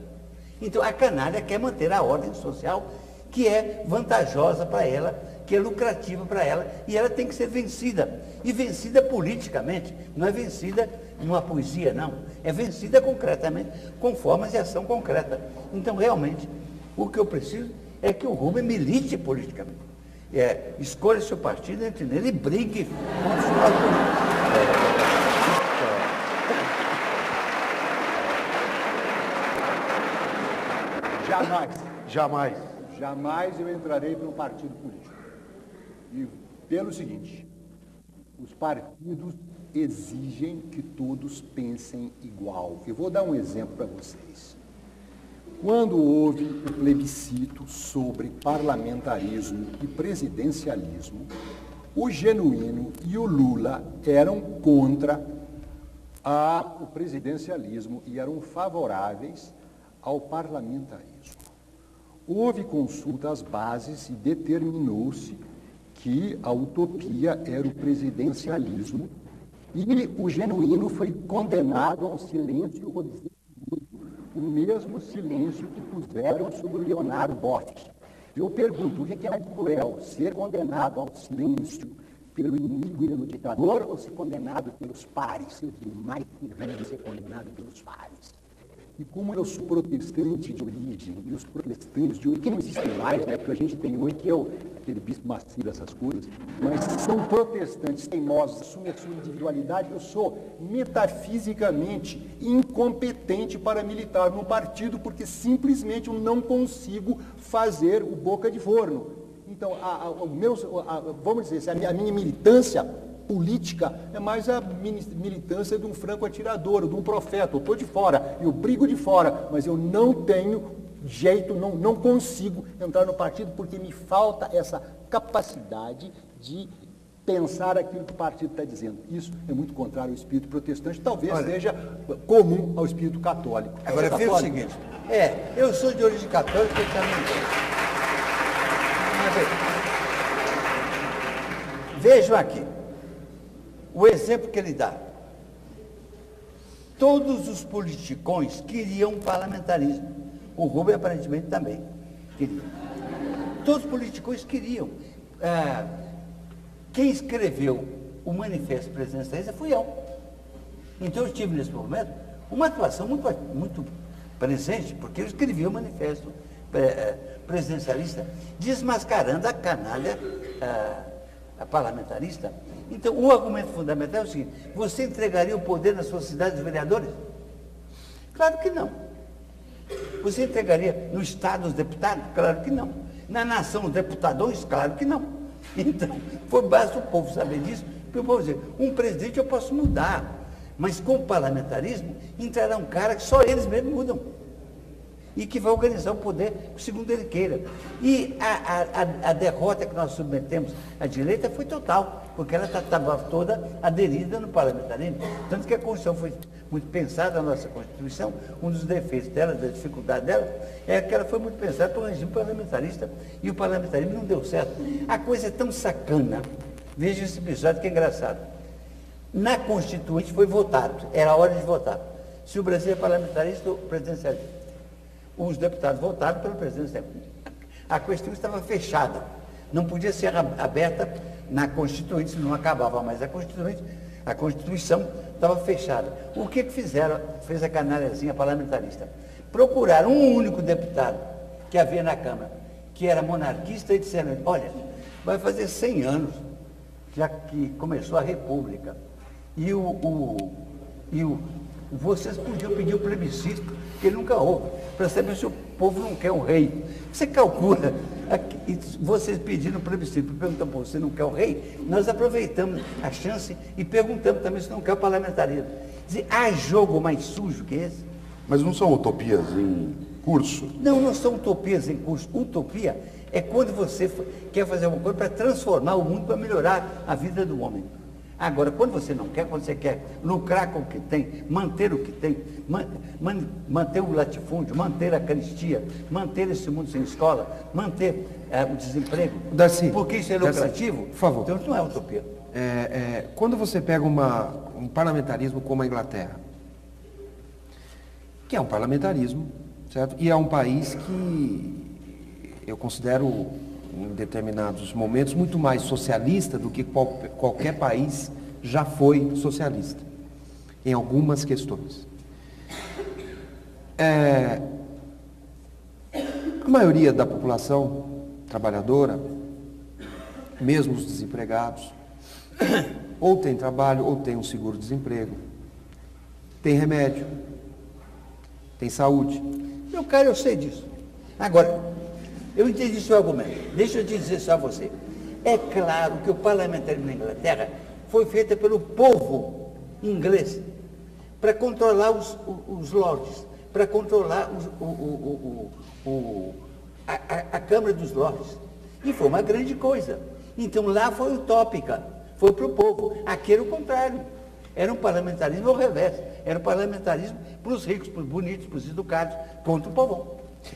Então a canalha quer manter a ordem social, que é vantajosa para ela, que é lucrativa para ela, e ela tem que ser vencida. E vencida politicamente, não é vencida numa poesia, não. É vencida concretamente, com formas de ação concreta. Então, realmente, o que eu preciso é que o Rubem milite politicamente. Escolha seu partido, entre nele e brigue contra os nossos. Jamais eu entrarei para um partido político. E pelo seguinte, os partidos exigem que todos pensem igual. Eu vou dar um exemplo para vocês. Quando houve o plebiscito sobre parlamentarismo e presidencialismo, o Genuíno e o Lula eram contra o presidencialismo e eram favoráveis ao parlamentarismo. Houve consulta às bases e determinou-se que a utopia era o presidencialismo e o genuíno foi condenado ao silêncio absoluto, o mesmo silêncio que puseram sobre o Leonardo Boff. Eu pergunto, o que é mais cruel, ser condenado ao silêncio pelo inimigo e pelo ditador ou ser condenado pelos pares? Eu digo, mais terrível ser condenado pelos pares. E como eu sou protestante de origem, e os protestantes de origem, que não existem mais, né, porque a gente tem hoje, que é aquele bispo macio, essas coisas, mas são protestantes teimosos, assumem a sua individualidade. Eu sou metafisicamente incompetente para militar no partido, porque simplesmente eu não consigo fazer o boca de forno. Então, vamos dizer, a minha militância política é mais a militância de um franco atirador, de um profeta. Eu estou de fora, eu brigo de fora, mas eu não tenho jeito, não consigo entrar no partido porque me falta essa capacidade de pensar aquilo que o partido está dizendo. Isso é muito contrário ao espírito protestante, talvez seja comum ao espírito católico. Agora, veja o seguinte, eu sou de origem católica e também. Vejam aqui o exemplo que ele dá. Todos os politicões queriam parlamentarismo. O Rubem aparentemente também queria. Todos os politicões queriam. Quem escreveu o manifesto presidencialista fui eu. Então eu tive nesse momento uma atuação muito presente, porque eu escrevi o manifesto presidencialista desmascarando a canalha a parlamentarista. Então, o argumento fundamental é o seguinte: você entregaria o poder na sua cidade dos vereadores? Claro que não. Você entregaria no Estado dos deputados? Claro que não. Na nação os deputadores? Claro que não. Então, basta o povo saber disso, porque o povo dizer, um presidente eu posso mudar, mas com o parlamentarismo entrará um cara que só eles mesmos mudam. E que vai organizar o poder segundo ele queira. E a derrota que nós submetemos à direita foi total, porque ela estava toda aderida no parlamentarismo. Tanto que a Constituição foi muito pensada, a nossa Constituição, um dos defeitos dela, da dificuldade dela, é que ela foi muito pensada para o regime parlamentarista. E o parlamentarismo não deu certo. A coisa é tão sacana. Veja esse episódio que é engraçado. Na Constituinte foi votado, era a hora de votar. Se o Brasil é parlamentarista ou presidencialista. Os deputados votaram pelo presidente. A questão estava fechada. Não podia ser aberta na Constituinte, senão acabava mais a Constituinte. A Constituição estava fechada. O que fizeram? Fez a canalhazinha parlamentarista. Procuraram um único deputado que havia na Câmara, que era monarquista, e disseram, olha, vai fazer 100 anos já que começou a República. E vocês podiam pedir o plebiscito, que nunca houve, para saber se o povo não quer um rei. Você calcula, vocês pediram o plebiscito, perguntando, você não quer o rei? Nós aproveitamos a chance e perguntamos também se não quer o parlamentarismo. Dizer, há jogo mais sujo que esse? Mas não são utopias em curso? Não são utopias em curso. Utopia é quando você quer fazer alguma coisa para transformar o mundo, para melhorar a vida do homem. Agora, quando você não quer, quando você quer lucrar com o que tem, manter o que tem, manter o latifúndio, manter a carestia, manter esse mundo sem escola, manter o desemprego, Darcy, porque isso é lucrativo, Darcy, por favor. Então não é utopia. Quando você pega um parlamentarismo como a Inglaterra, que é um parlamentarismo, certo? E é um país que eu considero, em determinados momentos, muito mais socialista do que qualquer país já foi socialista, em algumas questões. A maioria da população trabalhadora, mesmo os desempregados, ou tem trabalho, ou tem um seguro-desemprego, tem remédio, tem saúde. Meu caro, eu sei disso. Agora, eu entendi seu argumento. Deixa eu te dizer só a você. É claro que o parlamentarismo na Inglaterra foi feito pelo povo inglês para controlar os lords, para controlar a Câmara dos Lords. E foi uma grande coisa. Então lá foi utópica, foi para o povo. Aqui era o contrário. Era um parlamentarismo ao revés. Era um parlamentarismo para os ricos, para os bonitos, para os educados, contra o povão.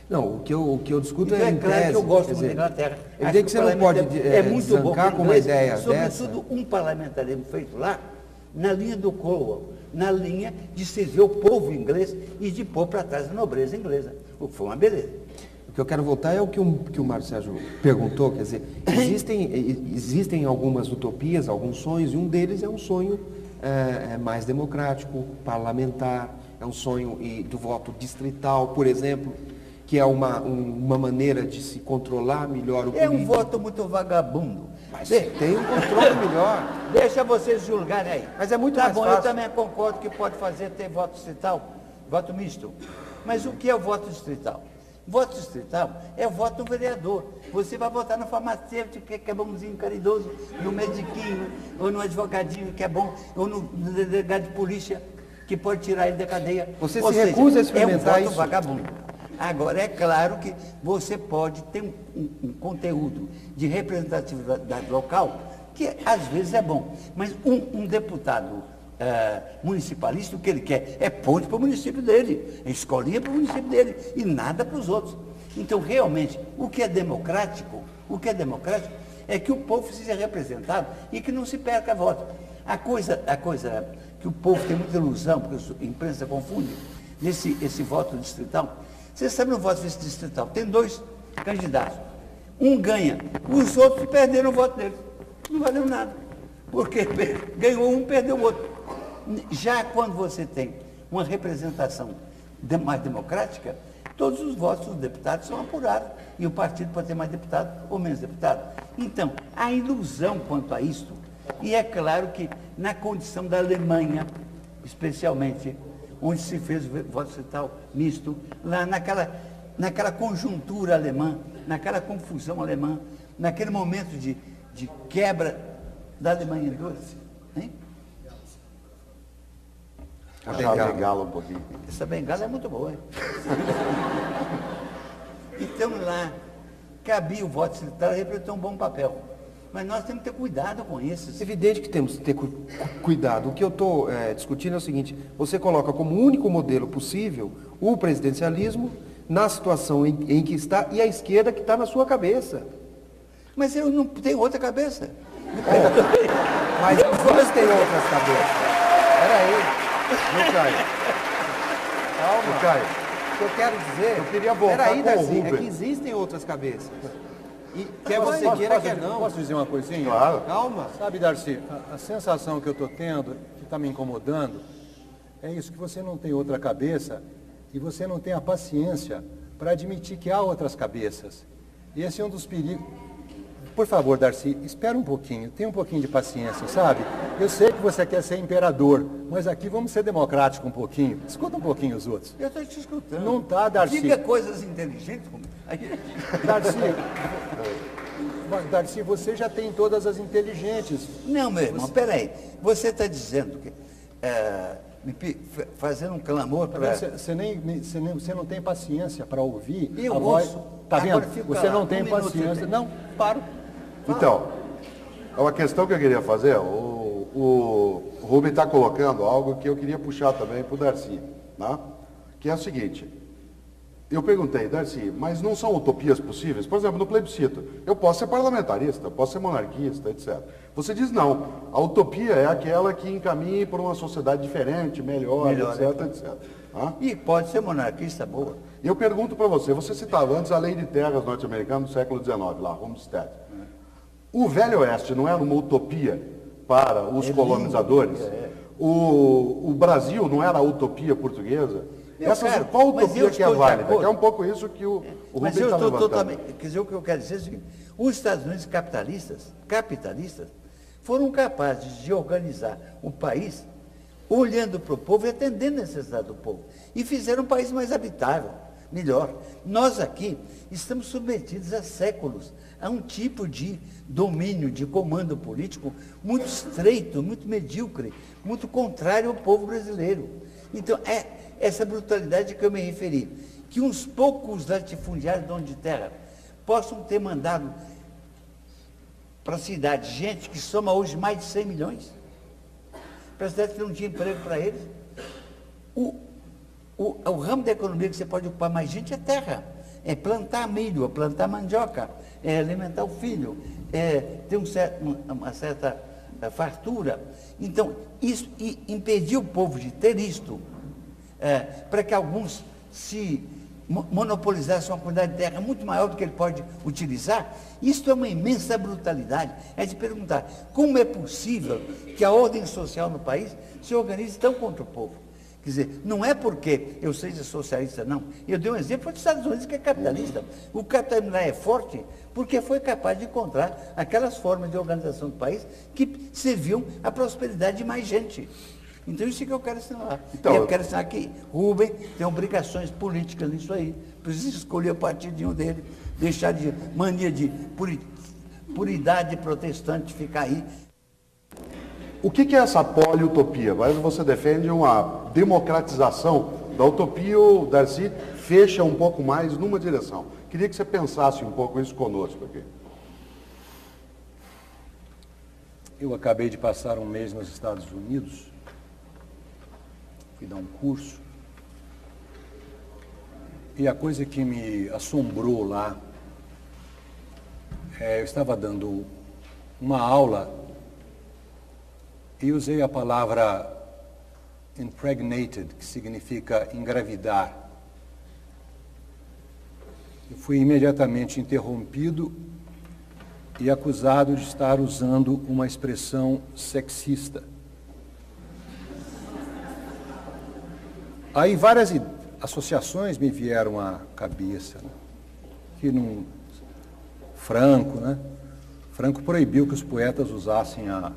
Não, o que eu discuto Então, é é em claro tese, que eu gosto quer muito da dizer, Inglaterra. é Acho evidente que você o não pode parlamentarismo é muito bom zancar com com uma inglês, ideia dessa. sobretudo um parlamentarismo feito lá, na linha do Cromwell, na linha de servir o povo inglês e de pôr para trás a nobreza inglesa, o que foi uma beleza. O que eu quero voltar é o que o Mário Sérgio perguntou, quer dizer, existem algumas utopias, alguns sonhos, e um deles é um sonho mais democrático, parlamentar, é um sonho do voto distrital, por exemplo, que é uma maneira de se controlar melhor o político. É um voto muito vagabundo. Mas tem um controle melhor. Deixa vocês julgarem aí. Mas é muito tá mais bom, fácil. eu também concordo que pode ter voto distrital, voto misto. Mas o que é o voto distrital? Voto distrital é o voto do vereador. Você vai votar no farmacêutico, que é bonzinho, caridoso, no mediquinho, ou no advogadinho, que é bom, ou no delegado de polícia, que pode tirar ele da cadeia. Você Ou se seja, recusa a experimentar é um voto isso? vagabundo. Agora, é claro que você pode ter um conteúdo de representatividade local, que às vezes é bom, mas um deputado municipalista, o que ele quer é ponte para o município dele, é escolinha para o município dele, e nada para os outros. Então, realmente, o que é democrático é que o povo seja representado e que não se perca voto. A coisa que o povo tem muita ilusão, porque a imprensa confunde, esse voto distrital. Você sabe, no voto distrital, tem 2 candidatos. Um ganha, os outros perderam o voto dele. Não valeu nada. Porque ganhou um, perdeu o outro. Já quando você tem uma representação mais democrática, todos os votos dos deputados são apurados. E o partido pode ter mais deputado ou menos deputado. Então, a ilusão quanto a isto, e é claro que na condição da Alemanha, especialmente, onde se fez o voto distrital misto, lá naquela conjuntura alemã, naquela confusão alemã, naquele momento de quebra da Alemanha em duas. Hein? Achar a bengala um pouquinho. Essa bengala é muito boa. Hein? Então lá, cabia o voto distrital e representou um bom papel. Mas nós temos que ter cuidado com isso. É evidente que temos que ter cuidado. O que eu estou discutindo é o seguinte: você coloca como único modelo possível o presidencialismo na situação em que está e a esquerda que está na sua cabeça. Mas eu não tenho outra cabeça. Mas vocês têm outras cabeças. Peraí. Não cai. Calma. Não cai. O que eu quero dizer... Eu queria voltar Peraí, com o Darcy, é Rubem. que existem outras cabeças. E quer você queira, quer não. Posso dizer uma coisinha? Claro. Calma. Sabe, Darcy, a sensação que eu estou tendo, que está me incomodando, é isso, que você não tem outra cabeça e você não tem a paciência para admitir que há outras cabeças. E esse é um dos perigos. Por favor, Darcy, espera um pouquinho, tenha um pouquinho de paciência, sabe? Eu sei que você quer ser imperador, mas aqui vamos ser democráticos um pouquinho. Escuta um pouquinho os outros. Eu estou te escutando. Não tá, Darcy. Diga coisas inteligentes comigo. Darcy, você já tem todas as inteligentes. Não, meu irmão, peraí. Você está dizendo que, fazendo um clamor para... Você não tem paciência para ouvir Eu a voz. ouço. Tá Agora vendo? fica Você lá, não tem minuto paciência. você tem. Não, paro. Então, uma questão que eu queria fazer, o Rubem está colocando algo que eu queria puxar também para o Darcy, né? Que é o seguinte: eu perguntei, Darcy, mas não são utopias possíveis? Por exemplo, no plebiscito, eu posso ser parlamentarista, eu posso ser monarquista, etc. Você diz não, a utopia é aquela que encaminhe para uma sociedade diferente, melhor, etc, etc. Ah? E pode ser monarquista boa. E eu pergunto para você citava antes a lei de terras norte-americana do século XIX, lá, Homestead. O Velho Oeste não era uma utopia para os colonizadores? O Brasil não era a utopia portuguesa? Qual utopia que é válida? Que é um pouco isso que o Rubem está levantando. Totalmente, quer dizer, o que eu quero dizer é o seguinte: os Estados Unidos capitalistas, foram capazes de organizar o país olhando para o povo e atendendo a necessidade do povo. E fizeram um país mais habitável, melhor. Nós aqui estamos submetidos há séculos a um tipo de domínio, de comando político muito estreito, muito medíocre, muito contrário ao povo brasileiro. Então, é essa brutalidade que eu me referi, que uns poucos latifundiários donos de terra possam ter mandado para a cidade gente que soma hoje mais de 100 milhões, para a cidade que não tinha emprego para eles. O ramo da economia que você pode ocupar mais gente é terra. é plantar milho, é plantar mandioca, é alimentar o filho, é ter uma certa fartura. Então, isso impediu o povo de ter isto, para que alguns se monopolizassem uma quantidade de terra muito maior do que ele pode utilizar. Isso é uma imensa brutalidade. É de perguntar, como é possível que a ordem social no país se organize tão contra o povo? Quer dizer, não é porque eu seja socialista, não. Eu dei um exemplo dos Estados Unidos, que é capitalista. O capitalismo lá é forte porque foi capaz de encontrar aquelas formas de organização do país que serviam à prosperidade de mais gente. Então, isso é que eu quero ensinar. Então, eu quero ensinar que Rubem tem obrigações políticas nisso aí. Precisa escolher o partidinho dele, deixar de mania de puridade protestante, ficar aí. O que é essa poliutopia? Mas você defende uma democratização da utopia, o Darcy fecha um pouco mais numa direção. Queria que você pensasse um pouco isso conosco aqui. Eu acabei de passar um mês nos Estados Unidos, fui dar um curso, e a coisa que me assombrou lá, eu estava dando uma aula e usei a palavra impregnated, que significa engravidar. Eu fui imediatamente interrompido e acusado de estar usando uma expressão sexista. Aí várias associações me vieram à cabeça, né? Que no Franco, né? Franco proibiu que os poetas usassem a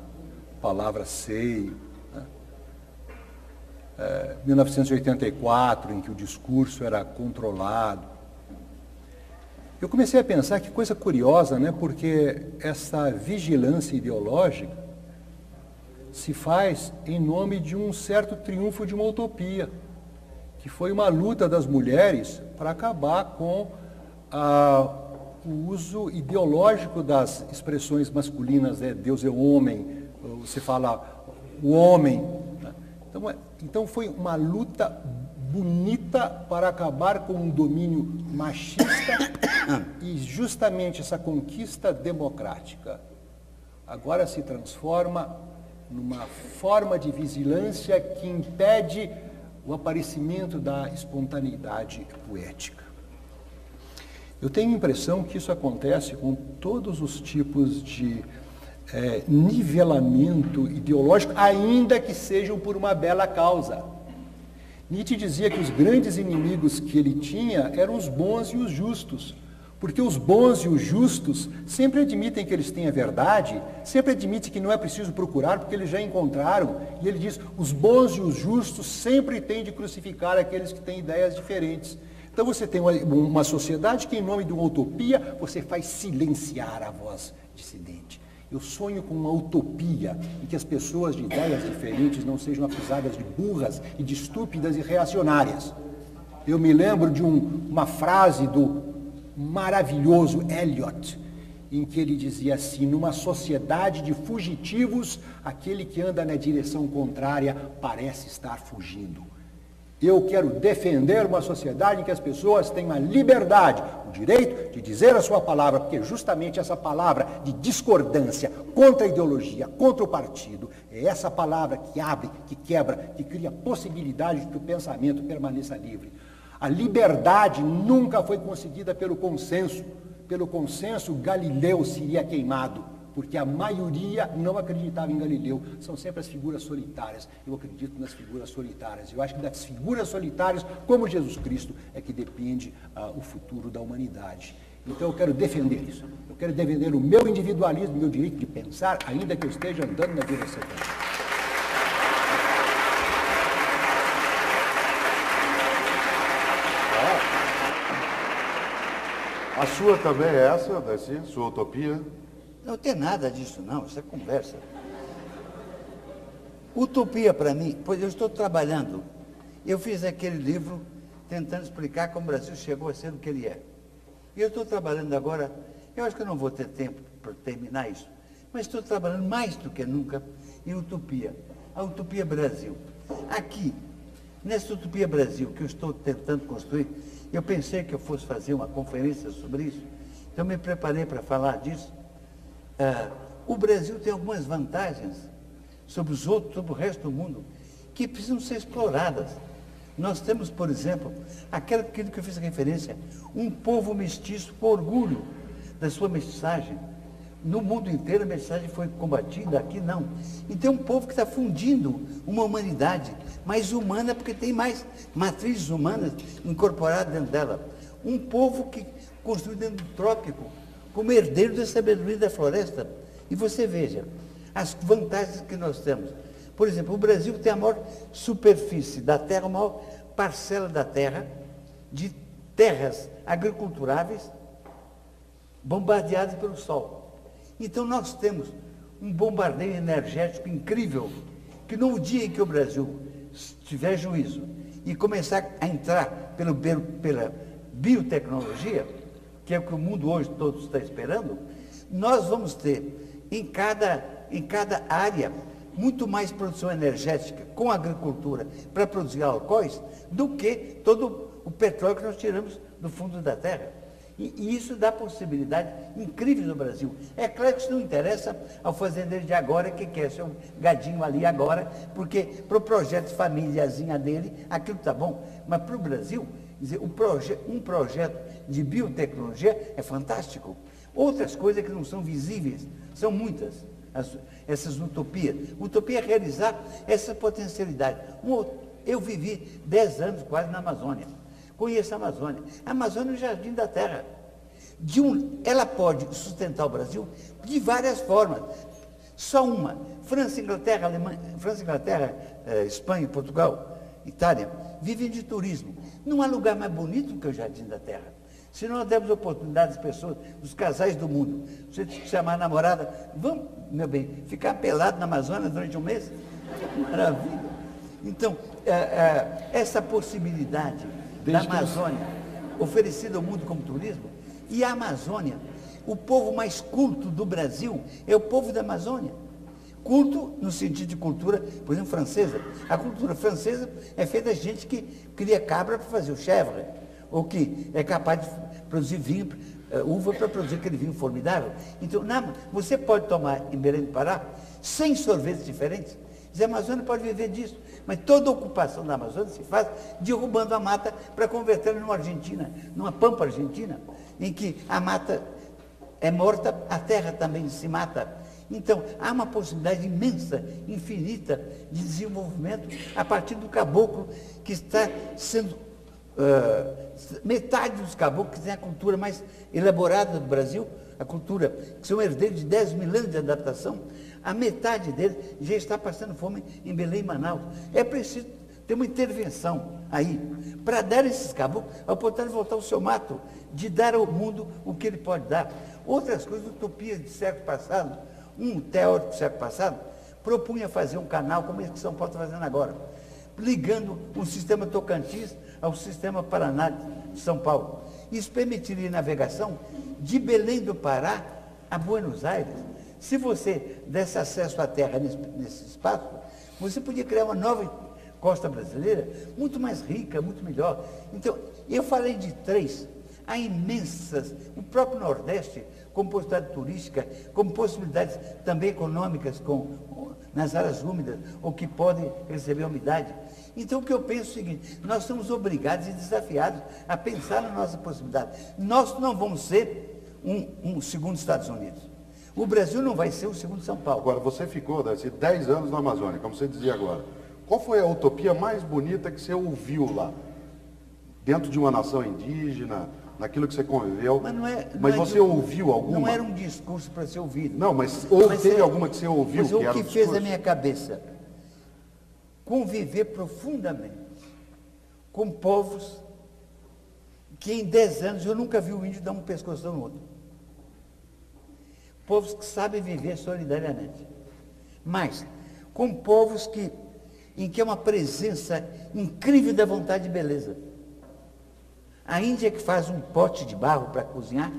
palavra seio, né? 1984, em que o discurso era controlado. Eu comecei a pensar que coisa curiosa, né? Porque essa vigilância ideológica se faz em nome de um certo triunfo de uma utopia, que foi uma luta das mulheres para acabar com o uso ideológico das expressões masculinas, né? Deus é homem, você fala o homem. Né? Então foi uma luta bonita para acabar com um domínio machista e justamente essa conquista democrática agora se transforma numa forma de vigilância que impede o aparecimento da espontaneidade poética. Eu tenho a impressão que isso acontece com todos os tipos de nivelamento ideológico, ainda que sejam por uma bela causa. Nietzsche dizia que os grandes inimigos que ele tinha eram os bons e os justos, porque os bons e os justos sempre admitem que eles têm a verdade, sempre admitem que não é preciso procurar, porque eles já encontraram. E ele diz, os bons e os justos sempre têm de crucificar aqueles que têm ideias diferentes. Então você tem uma sociedade que, em nome de uma utopia, você faz silenciar a voz dissidente. Eu sonho com uma utopia em que as pessoas de ideias diferentes não sejam acusadas de burras e de estúpidas e reacionárias. Eu me lembro de uma frase do maravilhoso Eliot, em que ele dizia assim, numa sociedade de fugitivos, aquele que anda na direção contrária parece estar fugindo. Eu quero defender uma sociedade em que as pessoas tenham a liberdade, o direito de dizer a sua palavra, porque justamente essa palavra de discordância contra a ideologia, contra o partido, é essa palavra que abre, que quebra, que cria a possibilidade de que o pensamento permaneça livre. A liberdade nunca foi conseguida pelo consenso. Pelo consenso, Galileu seria queimado, porque a maioria não acreditava em Galileu. São sempre as figuras solitárias. Eu acredito nas figuras solitárias. Eu acho que das figuras solitárias, como Jesus Cristo, é que depende o futuro da humanidade. Então eu quero defender isso. Eu quero defender o meu individualismo, o meu direito de pensar, ainda que eu esteja andando na direção contrária. A sua também é essa, Darcy? Sua utopia? Não tem nada disso, não. Isso é conversa. Utopia para mim, pois eu estou trabalhando. Eu fiz aquele livro tentando explicar como o Brasil chegou a ser o que ele é. E eu estou trabalhando agora, eu acho que eu não vou ter tempo para terminar isso, mas estou trabalhando mais do que nunca em utopia. A utopia Brasil. Aqui, Nessa Utopia Brasil, que eu estou tentando construir, eu pensei que eu fosse fazer uma conferência sobre isso, então me preparei para falar disso. O Brasil tem algumas vantagens sobre os outros, sobre o resto do mundo, que precisam ser exploradas. Nós temos, por exemplo, aquilo que eu fiz referência, um povo mestiço com orgulho da sua mestiçagem. No mundo inteiro a mestiçagem foi combatida, aqui não. Então é um povo que está fundindo uma humanidade mais humana, porque tem mais matrizes humanas incorporadas dentro dela. Um povo que construiu dentro do trópico, como herdeiro da sabedoria da floresta. E você veja as vantagens que nós temos. Por exemplo, o Brasil tem a maior superfície da terra, a maior parcela da terra, de terras agriculturáveis bombardeadas pelo sol. Então nós temos um bombardeio energético incrível, que no dia em que o Brasil tiver juízo e começar a entrar pela biotecnologia, que é o que o mundo hoje todo está esperando, nós vamos ter em cada área muito mais produção energética com a agricultura para produzir alcoóis do que todo o petróleo que nós tiramos do fundo da terra. E isso dá possibilidade incrível no Brasil. É claro que isso não interessa ao fazendeiro de agora que quer ser um gadinho ali agora, porque para o projeto de famíliazinha dele, aquilo está bom. Mas para o Brasil, dizer, um projeto de biotecnologia é fantástico. Outras coisas que não são visíveis, são muitas, essas utopias. Utopia é realizar essa potencialidade. Eu vivi 10 anos quase na Amazônia. Conheço a Amazônia. A Amazônia é o jardim da terra. Ela pode sustentar o Brasil de várias formas. Só uma. França, Inglaterra, Espanha, Portugal, Itália, vivem de turismo. Não há lugar mais bonito que o jardim da terra. Se nós demos oportunidade às pessoas, os casais do mundo, você chamar a namorada, vamos, meu bem, ficar pelado na Amazônia durante um mês? Maravilha. Então, essa possibilidade da Amazônia, oferecida ao mundo como turismo, e a Amazônia, o povo mais culto do Brasil é o povo da Amazônia. Culto no sentido de cultura, por exemplo, francesa. A cultura francesa é feita de gente que cria cabra para fazer o chèvre, ou que é capaz de produzir vinho, uva para produzir aquele vinho formidável. Então, você pode tomar em Belém do Pará 100 sorvetes diferentes. A Amazônia pode viver disso, mas toda a ocupação da Amazônia se faz derrubando a mata para convertê-la numa Argentina, numa pampa argentina, em que a mata é morta, a terra também se mata. Então, há uma possibilidade imensa, infinita, de desenvolvimento a partir do caboclo que está sendo... metade dos caboclos que tem a cultura mais elaborada do Brasil, a cultura que são herdeiros de 10 mil anos de adaptação, a metade deles já está passando fome em Belém e Manaus. É preciso ter uma intervenção aí, para dar a esses caboclos a oportunidade de voltar ao seu mato, de dar ao mundo o que ele pode dar. Outras coisas, utopias de século passado, um teórico do século passado propunha fazer um canal, como esse que São Paulo está fazendo agora, ligando o sistema Tocantins ao sistema Paraná de São Paulo. Isso permitiria navegação de Belém do Pará a Buenos Aires. Se você desse acesso à terra nesse espaço, você podia criar uma nova costa brasileira, muito mais rica, muito melhor. Então, eu falei de 3, há imensas, o próprio Nordeste, como possibilidade turística, como possibilidades também econômicas nas áreas úmidas, ou que podem receber umidade. Então, o que eu penso é o seguinte, nós somos obrigados e desafiados a pensar na nossa possibilidade. Nós não vamos ser um segundo Estados Unidos. O Brasil não vai ser o segundo São Paulo. Agora, você ficou, Darcy, 10 anos na Amazônia, como você dizia agora. Qual foi a utopia mais bonita que você ouviu lá? Dentro de uma nação indígena, naquilo que você conviveu. Mas você ouviu alguma? Não era um discurso para ser ouvido. Não, mas teve alguma que você ouviu? Mas o que fez a minha cabeça? Conviver profundamente com povos que em 10 anos eu nunca vi o índio dar um pescoço no outro. Povos que sabem viver solidariamente. Mas com povos em que é uma presença incrível da vontade de beleza. A Índia que faz um pote de barro para cozinhar,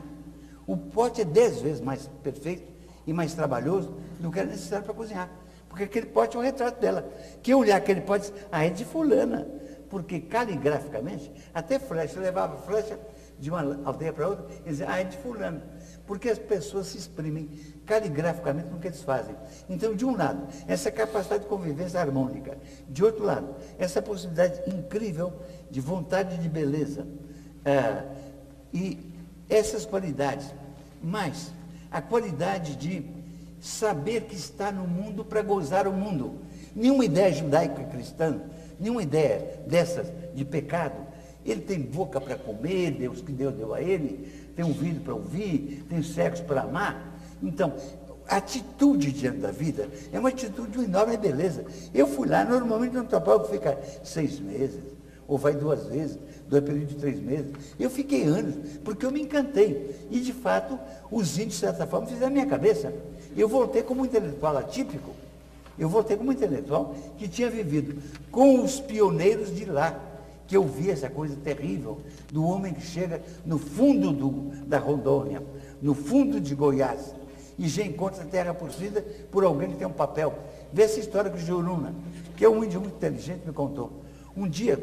o pote é 10 vezes mais perfeito e mais trabalhoso do que era necessário para cozinhar. Porque aquele pote é um retrato dela. Quem olhar aquele pote diz, é de fulana. porque caligraficamente, até flecha, levava flecha de uma aldeia para outra e dizia, é de fulano. Porque as pessoas se exprimem caligraficamente no que eles fazem. Então, de um lado, essa capacidade de convivência harmônica. De outro lado, essa possibilidade incrível de vontade de beleza. E essas qualidades. Mas a qualidade de saber que está no mundo para gozar o mundo. Nenhuma ideia judaica cristã, nenhuma ideia dessas de pecado. Ele tem boca para comer, Deus que Deus deu a ele, tem ouvido para ouvir, tem sexo para amar. Então, a atitude diante da vida é uma atitude de uma enorme beleza. Eu fui lá, normalmente no Antropólogo fica 6 meses, ou vai 2 vezes, 2 períodos de 3 meses. Eu fiquei anos, porque eu me encantei. E, de fato, os índios, de certa forma, fizeram a minha cabeça. Eu voltei como um intelectual atípico. Eu voltei como um intelectual que tinha vivido com os pioneiros de lá, que eu vi essa coisa terrível do homem que chega no fundo da Rondônia, no fundo de Goiás, e já encontra a terra possuída por alguém que tem um papel. Vê essa história que o Juruna, que é um índio muito inteligente, me contou. Um dia,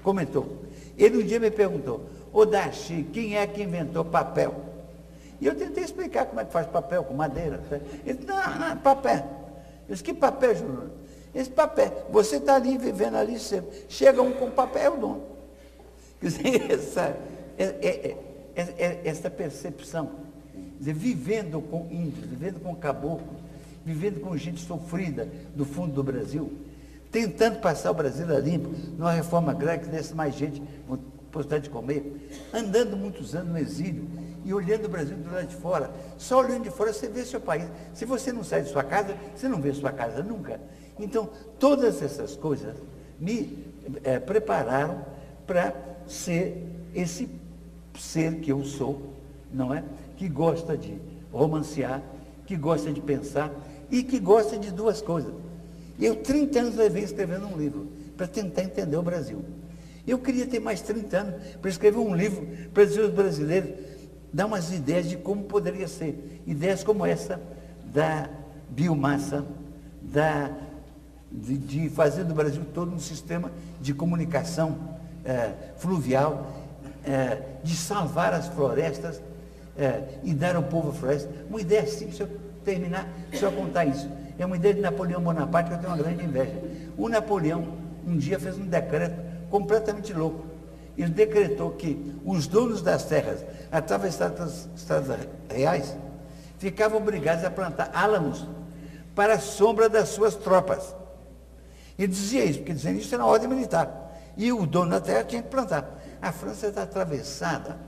comentou. Ele um dia me perguntou, ô Darcy, quem é que inventou papel? E eu tentei explicar como é que faz papel com madeira. Ele disse, não, papel. Eu disse, que papel, Juruna? Esse papel, você está ali vivendo ali, chega um com papel, é o dono. Quer dizer, essa percepção, quer dizer, vivendo com índios, vivendo com caboclos, vivendo com gente sofrida do fundo do Brasil, tentando passar o Brasil a limpo, numa reforma agrária que desse mais gente possibilidade de comer, andando muitos anos no exílio e olhando o Brasil do lado de fora. Só olhando de fora você vê seu país. Se você não sai de sua casa, você não vê sua casa nunca. Então, todas essas coisas me prepararam para ser esse ser que eu sou, não é? Que gosta de romancear, que gosta de pensar e que gosta de 2 coisas. Eu, 30 anos, levei escrevendo um livro para tentar entender o Brasil. Eu queria ter mais 30 anos para escrever um livro para dizer aos brasileiros, dar umas ideias de como poderia ser. Ideias como essa da biomassa, de fazer do Brasil todo um sistema de comunicação fluvial, de salvar as florestas e dar ao povo a floresta. Uma ideia simples, se eu terminar, só contar isso. É uma ideia de Napoleão Bonaparte que eu tenho uma grande inveja. O Napoleão, um dia, fez um decreto completamente louco. Ele decretou que os donos das terras, atravessadas das estradas reais, ficavam obrigados a plantar álamos para a sombra das suas tropas. Ele dizia isso, porque dizendo isso era uma ordem militar. E o dono da terra tinha que plantar. A França está atravessada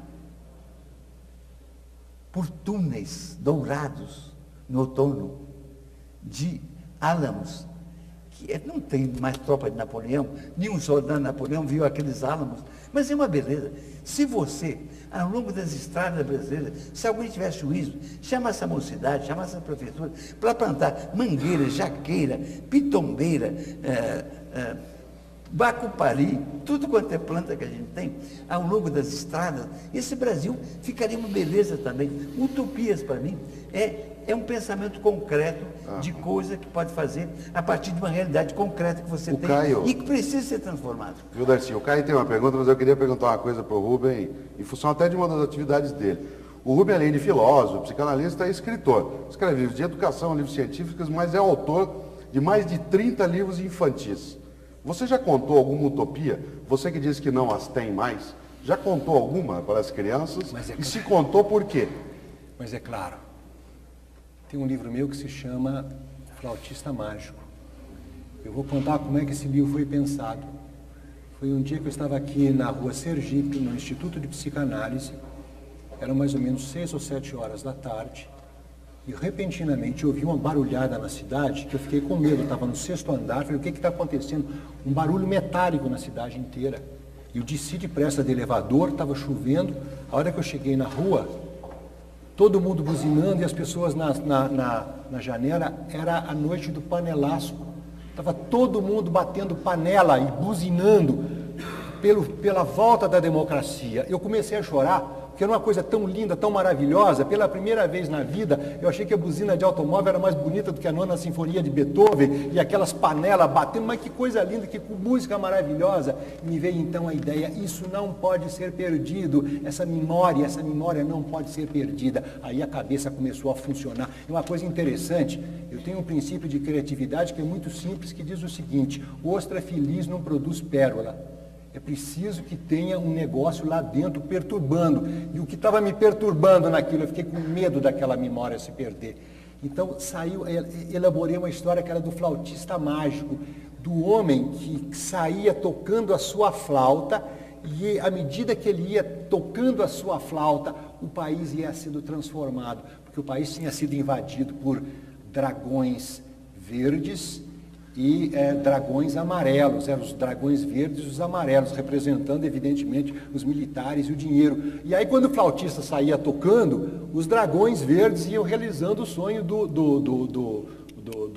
por túneis dourados no outono de álamos. Que não tem mais tropa de Napoleão, nenhum soldado de Napoleão viu aqueles álamos, mas é uma beleza. Se você, ao longo das estradas brasileiras, se alguém tiver juízo, chamasse a mocidade, chamasse a prefeitura, para plantar mangueira, jaqueira, pitombeira, bacupari, tudo quanto é planta que a gente tem, ao longo das estradas, esse Brasil ficaria uma beleza também. Utopias, para mim, é um pensamento concreto de coisa que pode fazer a partir de uma realidade concreta que você tem e que precisa ser transformado. Viu, Darcy? O Caio tem uma pergunta, mas eu queria perguntar uma coisa para o Rubem, em função até de uma das atividades dele. O Rubem, além de filósofo, psicanalista, é escritor. Escreve livros de educação, livros científicos, mas é autor de mais de 30 livros infantis. Você já contou alguma utopia? Você que diz que não as tem mais, já contou alguma para as crianças? E se contou, por quê? Mas é claro. Tem um livro meu que se chama Flautista Mágico. Eu vou contar como é que esse livro foi pensado. Foi um dia que eu estava aqui na rua Sergipe, no Instituto de Psicanálise. Eram mais ou menos 6 ou 7 horas da tarde. E repentinamente eu ouvi uma barulhada na cidade, que eu fiquei com medo. Eu estava no 6º andar, falei, o que está acontecendo? Um barulho metálico na cidade inteira. Eu desci depressa do elevador, estava chovendo. A hora que eu cheguei na rua, todo mundo buzinando e as pessoas na janela, era a noite do panelasco. Estava todo mundo batendo panela e buzinando pela volta da democracia. Eu comecei a chorar, que era uma coisa tão linda, tão maravilhosa. Pela primeira vez na vida, eu achei que a buzina de automóvel era mais bonita do que a Nona Sinfonia de Beethoven, e aquelas panelas batendo, mas que coisa linda, que música maravilhosa. E me veio então a ideia, isso não pode ser perdido, essa memória não pode ser perdida. Aí a cabeça começou a funcionar. É uma coisa interessante, eu tenho um princípio de criatividade que é muito simples, que diz o seguinte: ostra feliz não produz pérola. É preciso que tenha um negócio lá dentro perturbando. E o que estava me perturbando naquilo, eu fiquei com medo daquela memória se perder. Então elaborei uma história que era do flautista mágico, do homem que saía tocando a sua flauta, e à medida que ele ia tocando a sua flauta, o país ia sendo transformado, porque o país tinha sido invadido por dragões verdes e dragões amarelos. Eram os dragões verdes e os amarelos, representando evidentemente os militares e o dinheiro. E aí quando o flautista saía tocando, os dragões verdes iam realizando o sonho do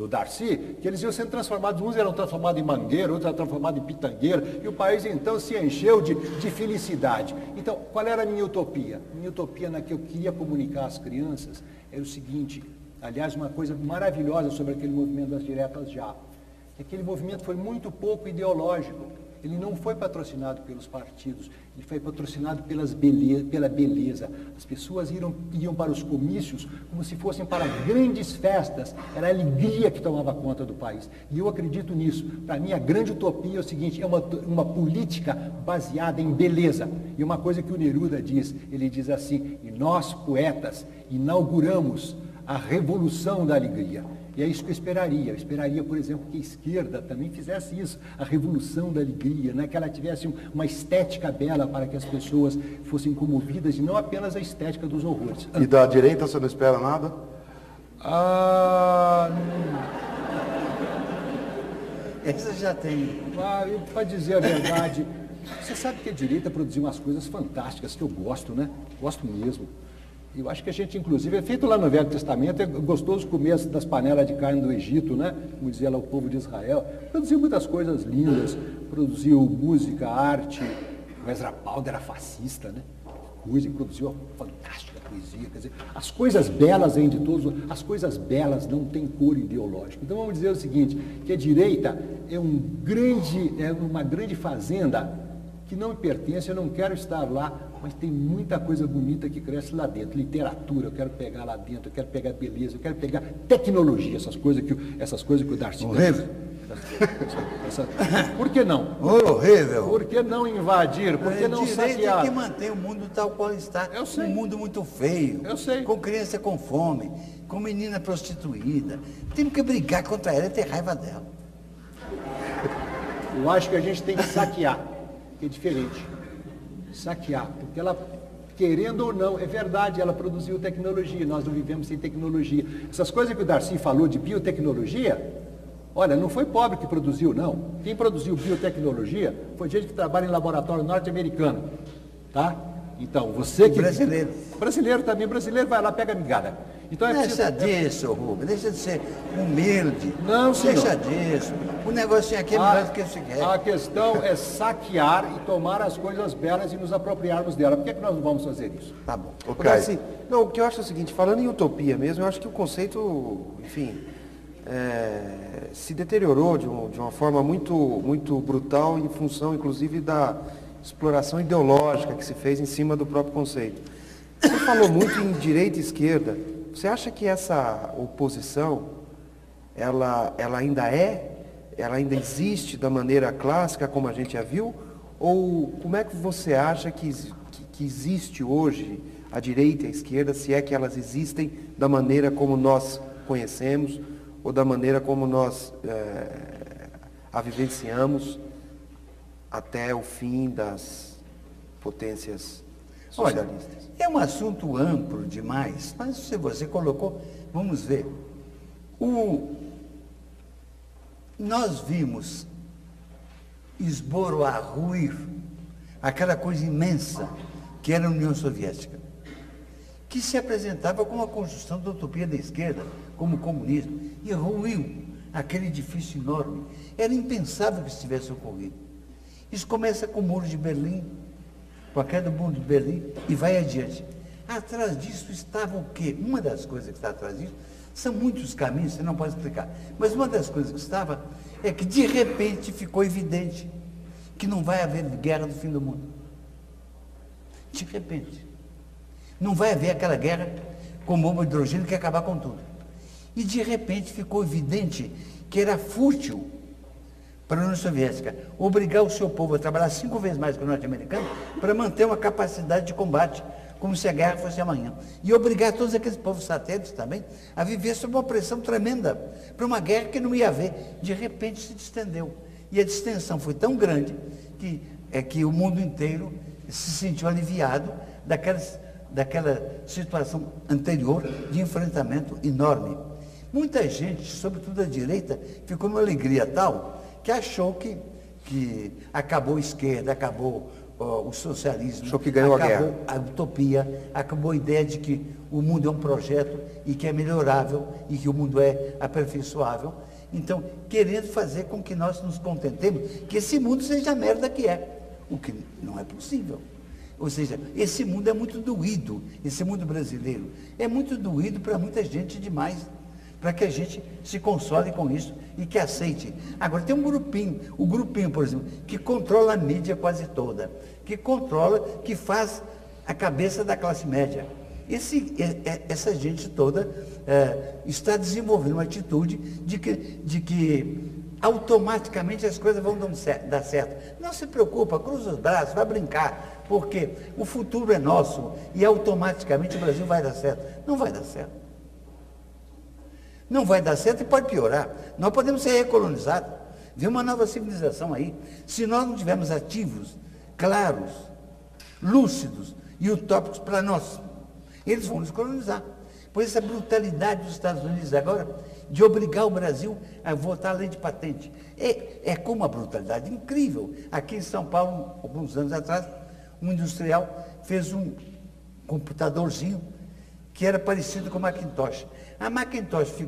Darcy, que eles iam sendo transformados, uns eram transformados em mangueira, outros eram transformados em pitangueira, e o país então se encheu de felicidade. Então, qual era a minha utopia? Minha utopia na que eu queria comunicar às crianças era o seguinte, aliás, uma coisa maravilhosa sobre aquele movimento das diretas já, que aquele movimento foi muito pouco ideológico. Ele não foi patrocinado pelos partidos, ele foi patrocinado pela beleza. As pessoas iam para os comícios como se fossem para grandes festas, era a alegria que tomava conta do país. E eu acredito nisso. Para mim, a grande utopia é o seguinte, é uma política baseada em beleza. E uma coisa que o Neruda diz, ele diz assim: e nós, poetas, inauguramos a revolução da alegria. E é isso que eu esperaria. Eu esperaria, por exemplo, que a esquerda também fizesse isso, a revolução da alegria, né? Que ela tivesse uma estética bela para que as pessoas fossem comovidas, e não apenas a estética dos horrores. E da direita você não espera nada? Essa já tem. Para dizer a verdade, você sabe que a direita produziu umas coisas fantásticas que eu gosto, né? Gosto mesmo. Eu acho que a gente, inclusive, é feito lá no Velho Testamento, é gostoso comer das panelas de carne do Egito, né? Como dizia lá o povo de Israel. Produziu muitas coisas lindas, produziu música, arte. O Ezra Pound era fascista, né? Produziu uma fantástica poesia. Quer dizer, as coisas belas vêm de todos, as coisas belas não têm cor ideológica. Então vamos dizer o seguinte, que a direita é uma grande fazenda que não me pertence, eu não quero estar lá, mas tem muita coisa bonita que cresce lá dentro. Literatura, eu quero pegar lá dentro, eu quero pegar beleza, eu quero pegar tecnologia, essas coisas que o Darcy... Horrível. Por que não? Horrível. Por que não invadir? Por que não saquear? É que mantém o mundo tal qual está. Eu sei. Um mundo muito feio. Eu sei. Com criança com fome, com menina prostituída. Temos que brigar contra ela e ter raiva dela. Eu acho que a gente tem que saquear, que é diferente. Saquear, porque ela, querendo ou não, é verdade, ela produziu tecnologia, nós não vivemos sem tecnologia. Essas coisas que o Darcy falou de biotecnologia, olha, não foi pobre que produziu, não. Quem produziu biotecnologia foi gente que trabalha em laboratório norte-americano, tá? Então, você que... Brasileiro. Brasileiro também, brasileiro vai lá, pega a migada. Então, Deixa disso, Rubens, deixa de ser humilde. Não, senhor. Deixa disso. O negocinho aqui é melhor do que esse quer. A questão é saquear e tomar as coisas belas e nos apropriarmos dela. Por que nós não vamos fazer isso? Tá bom. Porque, assim, não, o que eu acho é o seguinte, falando em utopia mesmo, eu acho que o conceito, enfim, se deteriorou de uma forma muito brutal em função, inclusive, da exploração ideológica que se fez em cima do próprio conceito. Você falou muito em direita e esquerda. Você acha que essa oposição, ela ainda existe da maneira clássica como a gente a viu? Ou como é que você acha que existe hoje a direita e a esquerda, se é que elas existem da maneira como nós conhecemos ou da maneira como nós a vivenciamos até o fim das potências socialistas? Olha, é um assunto amplo demais, mas se você colocou, vamos ver. Nós vimos esboroar, ruir, aquela coisa imensa que era a União Soviética, que se apresentava como a construção da utopia da esquerda, como o comunismo, e ruiu aquele edifício enorme. Era impensável que isso tivesse ocorrido. Isso começa com o Muro de Berlim. com a queda do muro de Berlim e vai adiante. Atrás disso estava o quê? Uma das coisas que está atrás disso, são muitos caminhos, você não pode explicar, mas uma das coisas que estava é que de repente ficou evidente que não vai haver guerra do fim do mundo. De repente. Não vai haver aquela guerra com bomba de hidrogênio que ia acabar com tudo. E de repente ficou evidente que era fútil para a União Soviética obrigar o seu povo a trabalhar 5 vezes mais que o norte-americano para manter uma capacidade de combate, como se a guerra fosse amanhã. E obrigar todos aqueles povos satélites também a viver sob uma pressão tremenda para uma guerra que não ia haver. De repente se distendeu. E a distensão foi tão grande que o mundo inteiro se sentiu aliviado daquela situação anterior de enfrentamento enorme. Muita gente, sobretudo a direita, ficou numa alegria tal que achou que acabou a esquerda, acabou o socialismo, achou que ganhou acabou a utopia, acabou a ideia de que o mundo é um projeto e que é melhorável e que o mundo é aperfeiçoável. Então, querendo fazer com que nós nos contentemos que esse mundo seja a merda que é, o que não é possível. Ou seja, esse mundo é muito doído, esse mundo brasileiro é muito doído para muita gente demais, para que a gente se console com isso e que aceite. Agora, tem um grupinho, o grupinho, por exemplo, que controla a mídia quase toda, que controla, que faz a cabeça da classe média. Essa gente toda está desenvolvendo uma atitude de que automaticamente as coisas vão dar certo. Não se preocupa, cruza os braços, vai brincar, porque o futuro é nosso e automaticamente o Brasil vai dar certo. Não vai dar certo. Não vai dar certo e pode piorar. Nós podemos ser recolonizados. Vem uma nova civilização aí. Se nós não tivermos ativos, claros, lúcidos e utópicos para nós, eles vão nos colonizar. Por essa brutalidade dos Estados Unidos agora, de obrigar o Brasil a votar a lei de patente. É com uma brutalidade incrível. Aqui em São Paulo, alguns anos atrás, um industrial fez um computadorzinho que era parecido com o Macintosh. A Macintosh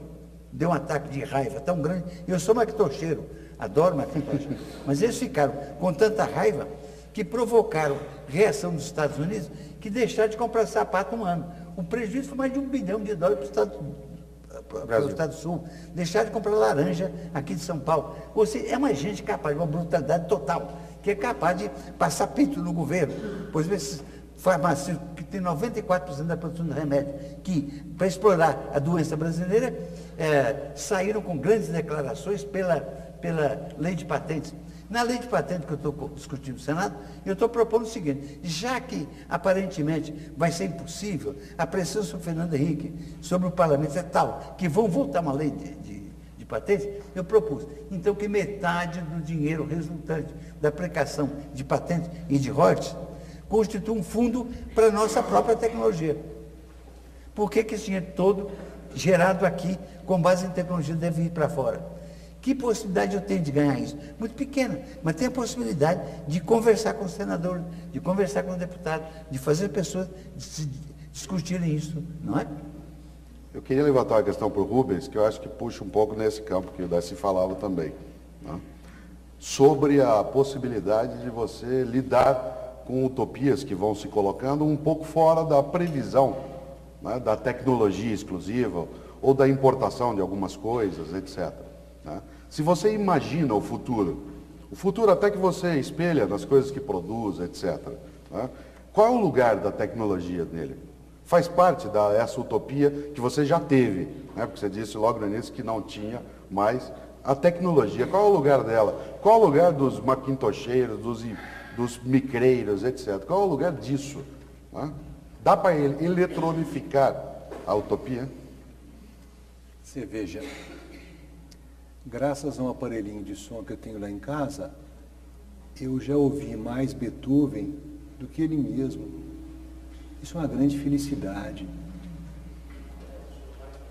deu um ataque de raiva tão grande. Eu sou macintocheiro, adoro Macintosh. Mas eles ficaram com tanta raiva que provocaram reação dos Estados Unidos que deixaram de comprar sapato um ano. O prejuízo foi mais de $1 bilhão para o Estado do Sul. Deixaram de comprar laranja aqui de São Paulo. Ou seja, é uma gente capaz de uma brutalidade total, que é capaz de passar peito no governo. Pois esses farmacêuticos que tem 94% da produção de remédio, que, para explorar a doença brasileira, saíram com grandes declarações pela lei de patentes. Na lei de patente que eu estou discutindo no Senado, eu estou propondo o seguinte: já que aparentemente vai ser impossível, a pressão sobre o Fernando Henrique, sobre o parlamento é tal, que vão voltar uma lei de patentes, eu propus, então, que metade do dinheiro resultante da aplicação de patentes e de royalties constitua um fundo para a nossa própria tecnologia. Por que esse dinheiro todo gerado aqui, com base em tecnologia, deve ir para fora? Que possibilidade eu tenho de ganhar isso? Muito pequena, mas tem a possibilidade de conversar com o senador, de conversar com o deputado, de fazer pessoas discutirem isso, não é? Eu queria levantar uma questão para o Rubens, que eu acho que puxa um pouco nesse campo que o Darcy falava também, né? Sobre a possibilidade de você lidar com utopias que vão se colocando um pouco fora da previsão, né, da tecnologia exclusiva ou da importação de algumas coisas, etc. Né? Se você imagina o futuro até que você espelha nas coisas que produz, etc. Né? Qual é o lugar da tecnologia nele? Faz parte dessa utopia que você já teve, né? Porque você disse logo no início que não tinha mais a tecnologia. Qual é o lugar dela? Qual é o lugar dos macintosheiros, dos micreiros, etc.? Qual é o lugar disso? Né? Dá para eletronificar a utopia? Você veja, graças a um aparelhinho de som que eu tenho lá em casa, eu já ouvi mais Beethoven do que ele mesmo. Isso é uma grande felicidade.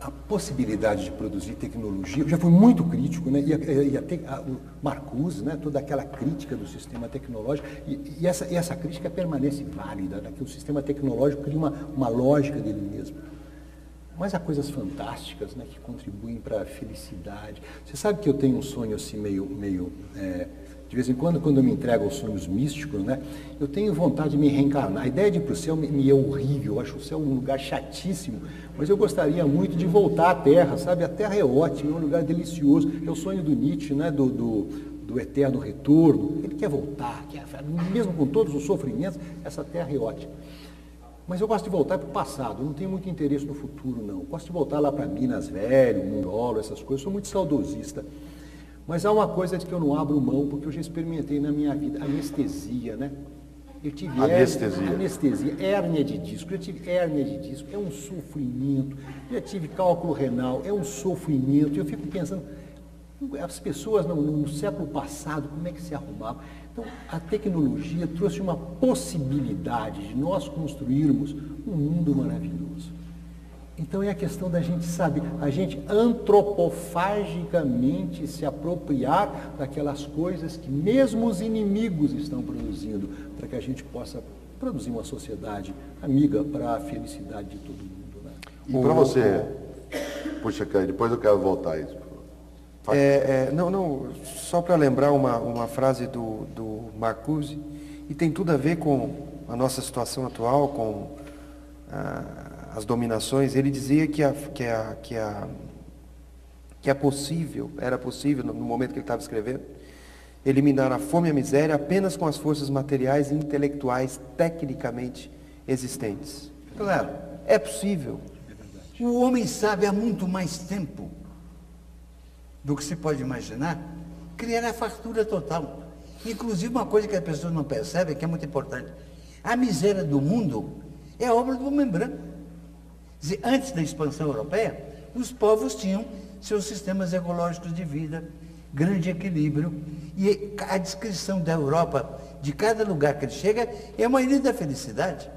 A possibilidade de produzir tecnologia, eu já fui muito crítico, né? E até o Marcuse, né? Toda aquela crítica do sistema tecnológico, e essa crítica permanece válida, né? Que o sistema tecnológico cria uma lógica dele mesmo. Mas há coisas fantásticas, né, que contribuem para a felicidade. Você sabe que eu tenho um sonho assim meio De vez em quando eu me entrego aos sonhos místicos, né, eu tenho vontade de me reencarnar. A ideia de ir para o céu me é horrível, eu acho o céu um lugar chatíssimo, mas eu gostaria muito de voltar à Terra, sabe? A Terra é ótima, é um lugar delicioso, é o sonho do Nietzsche, né, do eterno retorno. Ele quer voltar, mesmo com todos os sofrimentos, essa Terra é ótima. Mas eu gosto de voltar para o passado, eu não tenho muito interesse no futuro, não. Eu gosto de voltar lá para Minas Velho, Mundolo, essas coisas, sou muito saudosista. Mas há uma coisa de que eu não abro mão, porque eu já experimentei na minha vida, anestesia, né? Eu tive anestesia, hérnia de disco, é um sofrimento. Já tive cálculo renal, é um sofrimento. Eu fico pensando, as pessoas no século passado, como é que se arrumavam? Então, a tecnologia trouxe uma possibilidade de nós construirmos um mundo maravilhoso. Então, é a questão da gente, sabe, a gente antropofagicamente se apropriar daquelas coisas que mesmo os inimigos estão produzindo, para que a gente possa produzir uma sociedade amiga para a felicidade de todo mundo. Né? E para você, puxa, depois eu quero voltar a isso. Só para lembrar uma frase do Marcuse, e tem tudo a ver com a nossa situação atual, com as dominações. Ele dizia que era possível, no momento que ele estava escrevendo, eliminar a fome e a miséria apenas com as forças materiais e intelectuais tecnicamente existentes. Claro. É possível. O homem sabe há muito mais tempo do que se pode imaginar, criar a fartura total. Inclusive, uma coisa que as pessoas não percebem, que é muito importante, a miséria do mundo é obra do homem branco. Quer dizer, antes da expansão europeia, os povos tinham seus sistemas ecológicos de vida, grande equilíbrio, e a descrição da Europa, de cada lugar que ele chega, é uma ilha da felicidade.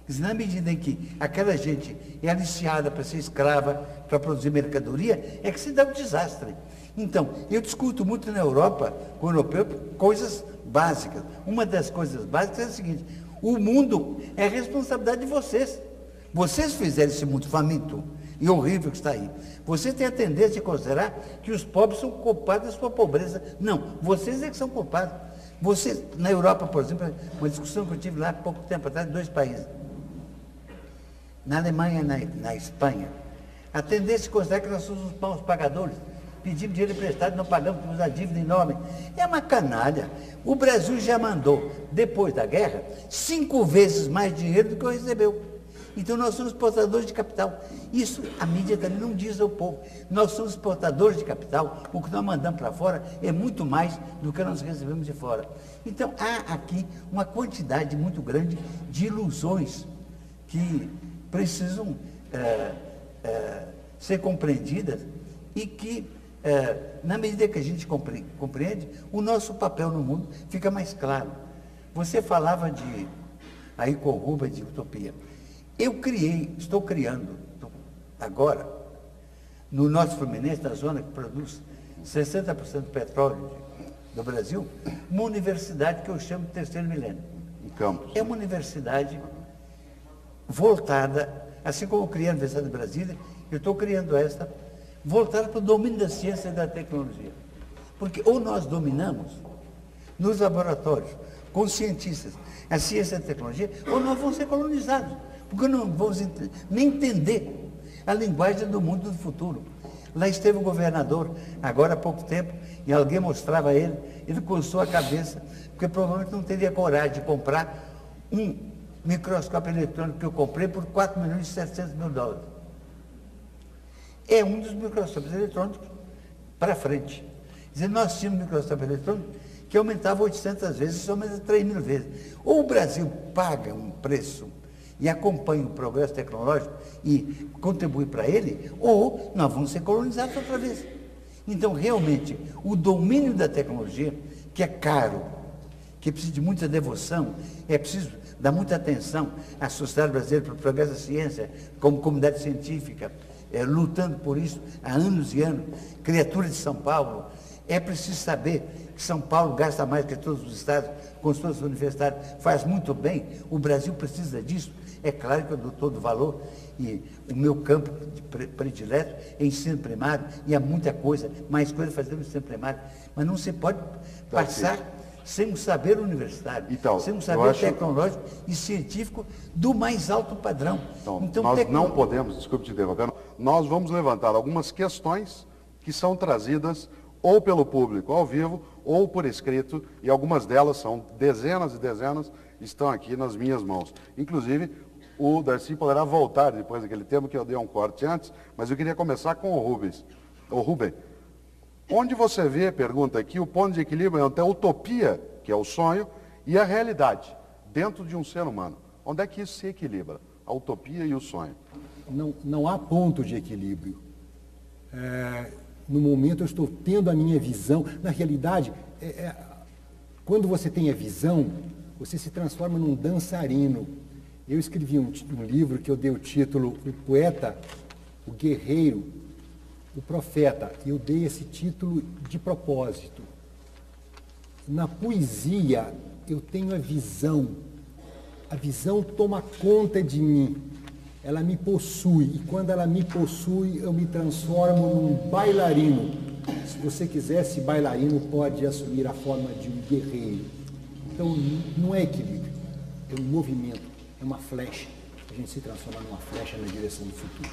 Quer dizer, na medida em que aquela gente é aliciada para ser escrava, para produzir mercadoria, é que se dá um desastre. Então, eu discuto muito na Europa, com o europeu, coisas básicas. Uma das coisas básicas é a seguinte: o mundo é responsabilidade de vocês. Vocês fizeram esse mundo faminto e horrível que está aí. Vocês têm a tendência de considerar que os pobres são culpados da sua pobreza. Não, vocês é que são culpados. Vocês, na Europa, por exemplo, uma discussão que eu tive lá há pouco tempo atrás, em 2 países. Na Alemanha e na Espanha, a tendência é considerar que nós somos os maus pagadores. Pedimos dinheiro emprestado e não pagamos, temos uma dívida enorme. É uma canalha. O Brasil já mandou, depois da guerra, 5 vezes mais dinheiro do que recebeu. Então nós somos exportadores de capital. Isso a mídia também não diz ao povo. Nós somos exportadores de capital, o que nós mandamos para fora é muito mais do que nós recebemos de fora. Então há aqui uma quantidade muito grande de ilusões que precisam ser compreendidas e que, na medida que a gente compreende, o nosso papel no mundo fica mais claro. Você falava aí com o Rubens de utopia. Estou criando, agora, no Norte Fluminense, na zona que produz 60% do petróleo do Brasil, uma universidade que eu chamo de terceiro milênio. Em Campos. É uma universidade voltada, assim como eu criei a Universidade de Brasília, eu estou criando esta, voltada para o domínio da ciência e da tecnologia. Porque ou nós dominamos, nos laboratórios, com cientistas, a ciência e a tecnologia, ou nós vamos ser colonizados. Porque não vamos nem entender a linguagem do mundo do futuro. Lá esteve o governador, agora há pouco tempo, e alguém mostrava a ele coçou a cabeça, porque provavelmente não teria coragem de comprar um microscópio eletrônico que eu comprei por 4.700.000 dólares. É um dos microscópios eletrônicos para frente. Quer dizer, nós tínhamos um microscópio eletrônico que aumentava 800 vezes, isso aumenta 3.000 vezes. Ou o Brasil paga um preço e acompanha o progresso tecnológico e contribui para ele, ou nós vamos ser colonizados outra vez. Então, realmente, o domínio da tecnologia, que é caro, que precisa de muita devoção, é preciso dar muita atenção à sociedade brasileira para o progresso da ciência, como comunidade científica, lutando por isso há anos e anos, criatura de São Paulo. É preciso saber que São Paulo gasta mais que todos os estados, com suas universidades, faz muito bem, o Brasil precisa disso. É claro que eu dou todo o valor e o meu campo de predileto é ensino primário e há muita coisa, mais coisa fazer no ensino primário. Mas não se pode passar sem um saber universitário, Então, sem um saber tecnológico e científico do mais alto padrão. Então nós não podemos, desculpe te interrompendo, nós vamos levantar algumas questões que são trazidas ou pelo público ao vivo ou por escrito, e algumas delas são dezenas e dezenas, estão aqui nas minhas mãos. Inclusive, o Darcy poderá voltar depois daquele tema que eu dei um corte antes, mas eu queria começar com o Rubens. O Rubem, onde você vê, pergunta aqui, o ponto de equilíbrio entre a utopia, que é o sonho, e a realidade, dentro de um ser humano? Onde é que isso se equilibra? A utopia e o sonho? Não há ponto de equilíbrio. No momento eu estou tendo a minha visão. Na realidade, quando você tem a visão, você se transforma num dançarino. Eu escrevi um livro que eu dei o título O Poeta, o Guerreiro, o Profeta. E eu dei esse título de propósito. Na poesia, eu tenho a visão. A visão toma conta de mim. Ela me possui. E quando ela me possui, eu me transformo num bailarino. Se você quiser, esse bailarino pode assumir a forma de um guerreiro. Então, não é equilíbrio. É um movimento. É uma flecha. A gente se transforma numa flecha na direção do futuro.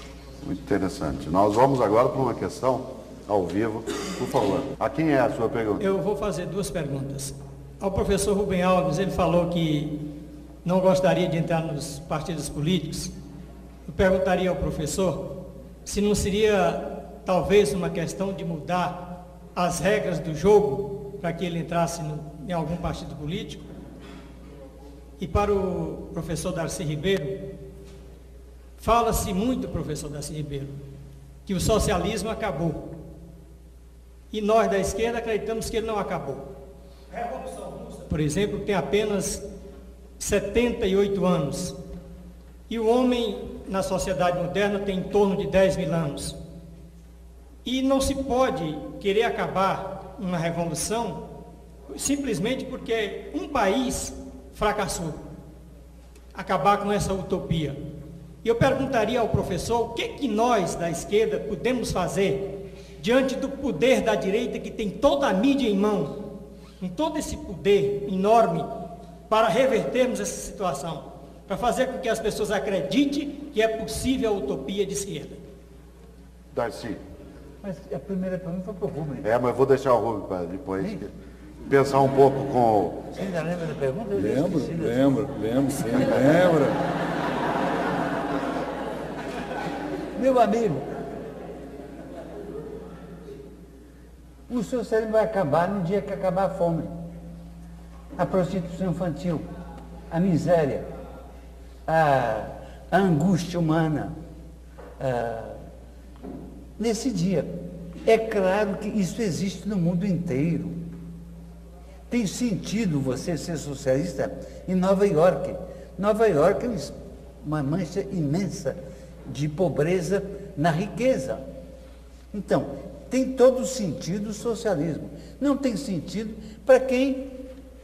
Muito interessante. Nós vamos agora para uma questão ao vivo. Por favor, a quem é a sua pergunta? Eu vou fazer duas perguntas. Ao professor Rubem Alves, ele falou que não gostaria de entrar nos partidos políticos. Eu perguntaria ao professor se não seria talvez uma questão de mudar as regras do jogo para que ele entrasse em algum partido político. E para o professor Darcy Ribeiro, fala-se muito, professor Darcy Ribeiro, que o socialismo acabou. E nós da esquerda acreditamos que ele não acabou. A Revolução Russa, por exemplo, tem apenas 78 anos. E o homem na sociedade moderna tem em torno de 10 mil anos. E não se pode querer acabar uma revolução simplesmente porque um país fracassou. Acabar com essa utopia. E eu perguntaria ao professor o que nós da esquerda podemos fazer diante do poder da direita que tem toda a mídia em mão, com todo esse poder enorme, para revertermos essa situação, para fazer com que as pessoas acreditem que é possível a utopia de esquerda. Darcy. Mas a primeira pergunta foi para o Rubem. Mas eu vou deixar o Rubem para depois pensar um pouco com o... Você ainda lembra da pergunta? Lembro sim, lembro. Meu amigo, o socialismo vai acabar no dia que acabar a fome, a prostituição infantil, a miséria, a angústia humana. Nesse dia, é claro que isso existe no mundo inteiro. Tem sentido você ser socialista em Nova Iorque. Nova Iorque é uma mancha imensa de pobreza na riqueza. Então, tem todo sentido o socialismo. Não tem sentido para quem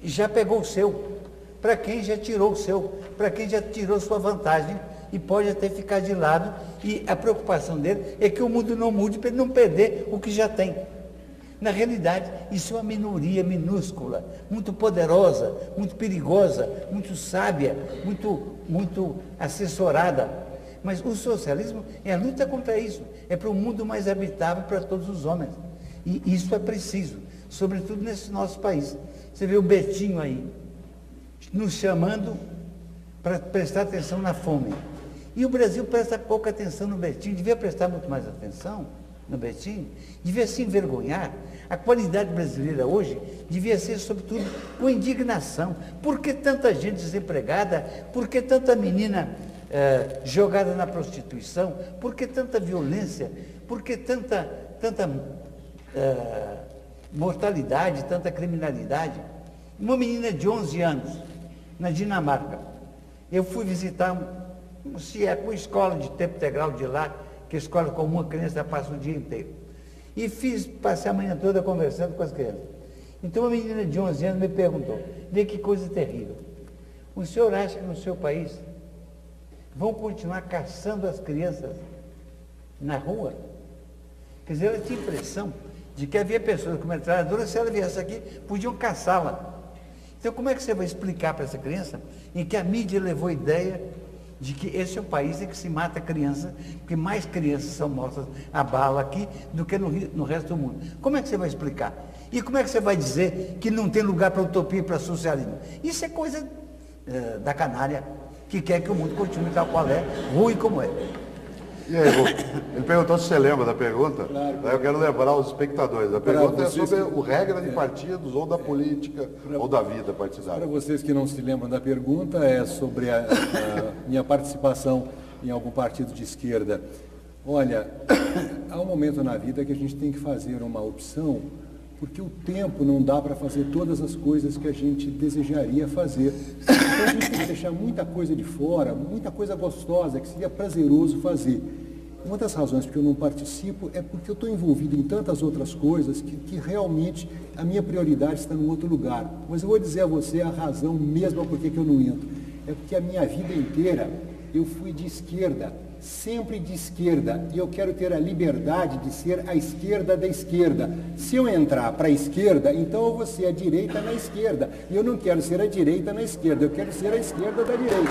já pegou o seu, para quem já tirou o seu, para quem já tirou sua vantagem e pode até ficar de lado. E a preocupação dele é que o mundo não mude para ele não perder o que já tem. Na realidade, isso é uma minoria minúscula, muito poderosa, muito perigosa, muito sábia, muito assessorada. Mas o socialismo é a luta contra isso, é para um mundo mais habitável para todos os homens. E isso é preciso, sobretudo nesse nosso país. Você vê o Betinho aí, nos chamando para prestar atenção na fome. E o Brasil presta pouca atenção no Betinho, devia prestar muito mais atenção no Betinho, devia se envergonhar. A qualidade brasileira hoje devia ser, sobretudo, com indignação. Por que tanta gente desempregada? Por que tanta menina jogada na prostituição? Por que tanta violência? Por que tanta mortalidade, tanta criminalidade? Uma menina de 11 anos, na Dinamarca. Eu fui visitar uma escola de tempo integral de lá, que a escola comum, a criança passa o dia inteiro. E passei a manhã toda conversando com as crianças. Então, uma menina de 11 anos me perguntou, vê que coisa terrível. O senhor acha que no seu país vão continuar caçando as crianças na rua. Quer dizer, eu tinha a impressão de que havia pessoas como metralhadora, se ela viesse aqui, podiam caçá-la. Então, como é que você vai explicar para essa criança em que a mídia levou a ideia de que esse é o país em que se mata criança, porque mais crianças são mortas a bala aqui do que no resto do mundo? Como é que você vai explicar? E como é que você vai dizer que não tem lugar para utopia e para socialismo? Isso é coisa da canalha que quer que o mundo continue tal qual é, ruim como é. E aí, ele perguntou se você lembra da pergunta. Claro. Eu quero lembrar os espectadores. A pergunta é sobre o regra de partidos ou da política ou da vida partidária. Para vocês que não se lembram da pergunta, é sobre a minha participação em algum partido de esquerda. Olha, há um momento na vida que a gente tem que fazer uma opção, porque o tempo não dá para fazer todas as coisas que a gente desejaria fazer. Então a gente tem que deixar muita coisa de fora, muita coisa gostosa, que seria prazeroso fazer. Uma das razões porque eu não participo é porque eu estou envolvido em tantas outras coisas que realmente a minha prioridade está em outro lugar. Mas eu vou dizer a você a razão mesma por que eu não entro. É porque a minha vida inteira eu fui de esquerda, sempre de esquerda, e eu quero ter a liberdade de ser a esquerda da esquerda. Se eu entrar para a esquerda, então eu vou ser a direita na esquerda. E eu não quero ser a direita na esquerda, eu quero ser a esquerda da direita.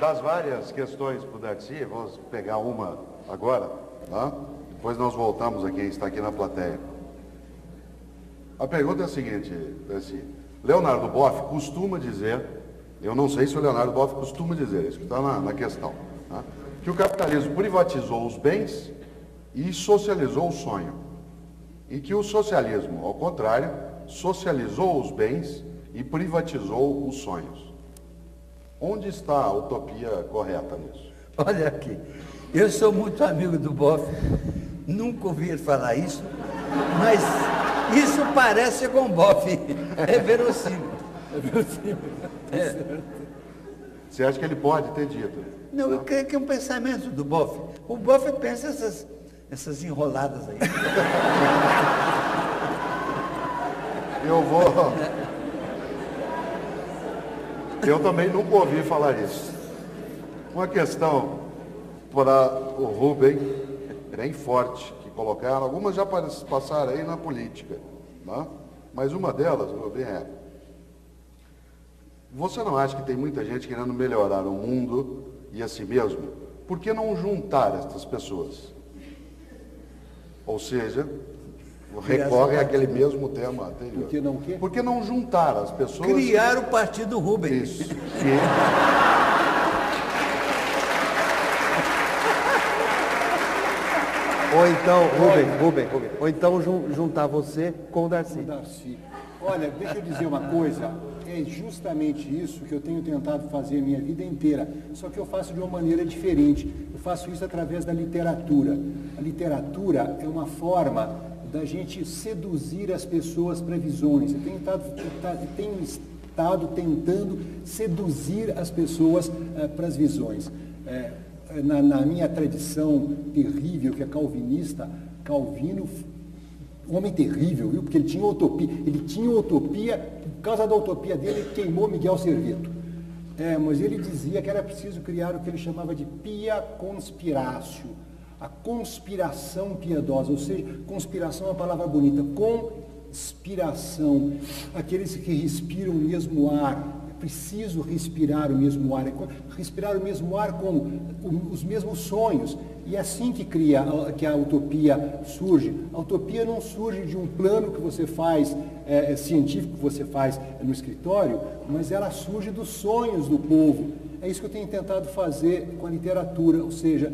Das várias questões para o Darcy, vamos pegar uma agora, tá? Depois nós voltamos aqui, está aqui na plateia. A pergunta é a seguinte, Darcy. Leonardo Boff costuma dizer, eu não sei se o Leonardo Boff costuma dizer, isso que está na questão, tá? Que o capitalismo privatizou os bens e socializou o sonho. E que o socialismo, ao contrário, socializou os bens e privatizou os sonhos. Onde está a utopia correta nisso? Olha aqui, eu sou muito amigo do Boff, nunca ouvi ele falar isso, mas isso parece com o Boff, é verossímil. É verossímil. Você acha que ele pode ter dito? Não, eu creio que é um pensamento do Boff. O Boff pensa essas enroladas aí. Eu também nunca ouvi falar isso. Uma questão para o Rubem, bem forte, que colocaram, algumas já passaram aí na política, né? Mas uma delas, Rubem, é: você não acha que tem muita gente querendo melhorar o mundo e a si mesmo? Por que não juntar essas pessoas? Ou seja, recorre àquele mesmo tema anterior. Por que não o quê? Por que não juntar as pessoas? Criar o Partido Rubem. Isso. Ou então, Rubem, ou então juntar você com o Darcy. Olha, deixa eu dizer uma coisa, é justamente isso que eu tenho tentado fazer a minha vida inteira, só que eu faço de uma maneira diferente. Eu faço isso através da literatura. A literatura é uma forma da gente seduzir as pessoas para visões. Eu tenho estado tentando seduzir as pessoas para as visões. Na minha tradição terrível, que é calvinista, Calvino, homem terrível, viu? Porque ele tinha utopia. Ele tinha utopia, por causa da utopia dele, ele queimou Miguel Serveto. Mas ele dizia que era preciso criar o que ele chamava de pia conspiratio, a conspiração piedosa, ou seja, conspiração é uma palavra bonita, conspiração, aqueles que respiram o mesmo ar. Preciso respirar o mesmo ar. Respirar o mesmo ar como os mesmos sonhos. E é assim que a utopia surge. A utopia não surge de um plano que você faz, científico que você faz no escritório, mas ela surge dos sonhos do povo. É isso que eu tenho tentado fazer com a literatura, ou seja,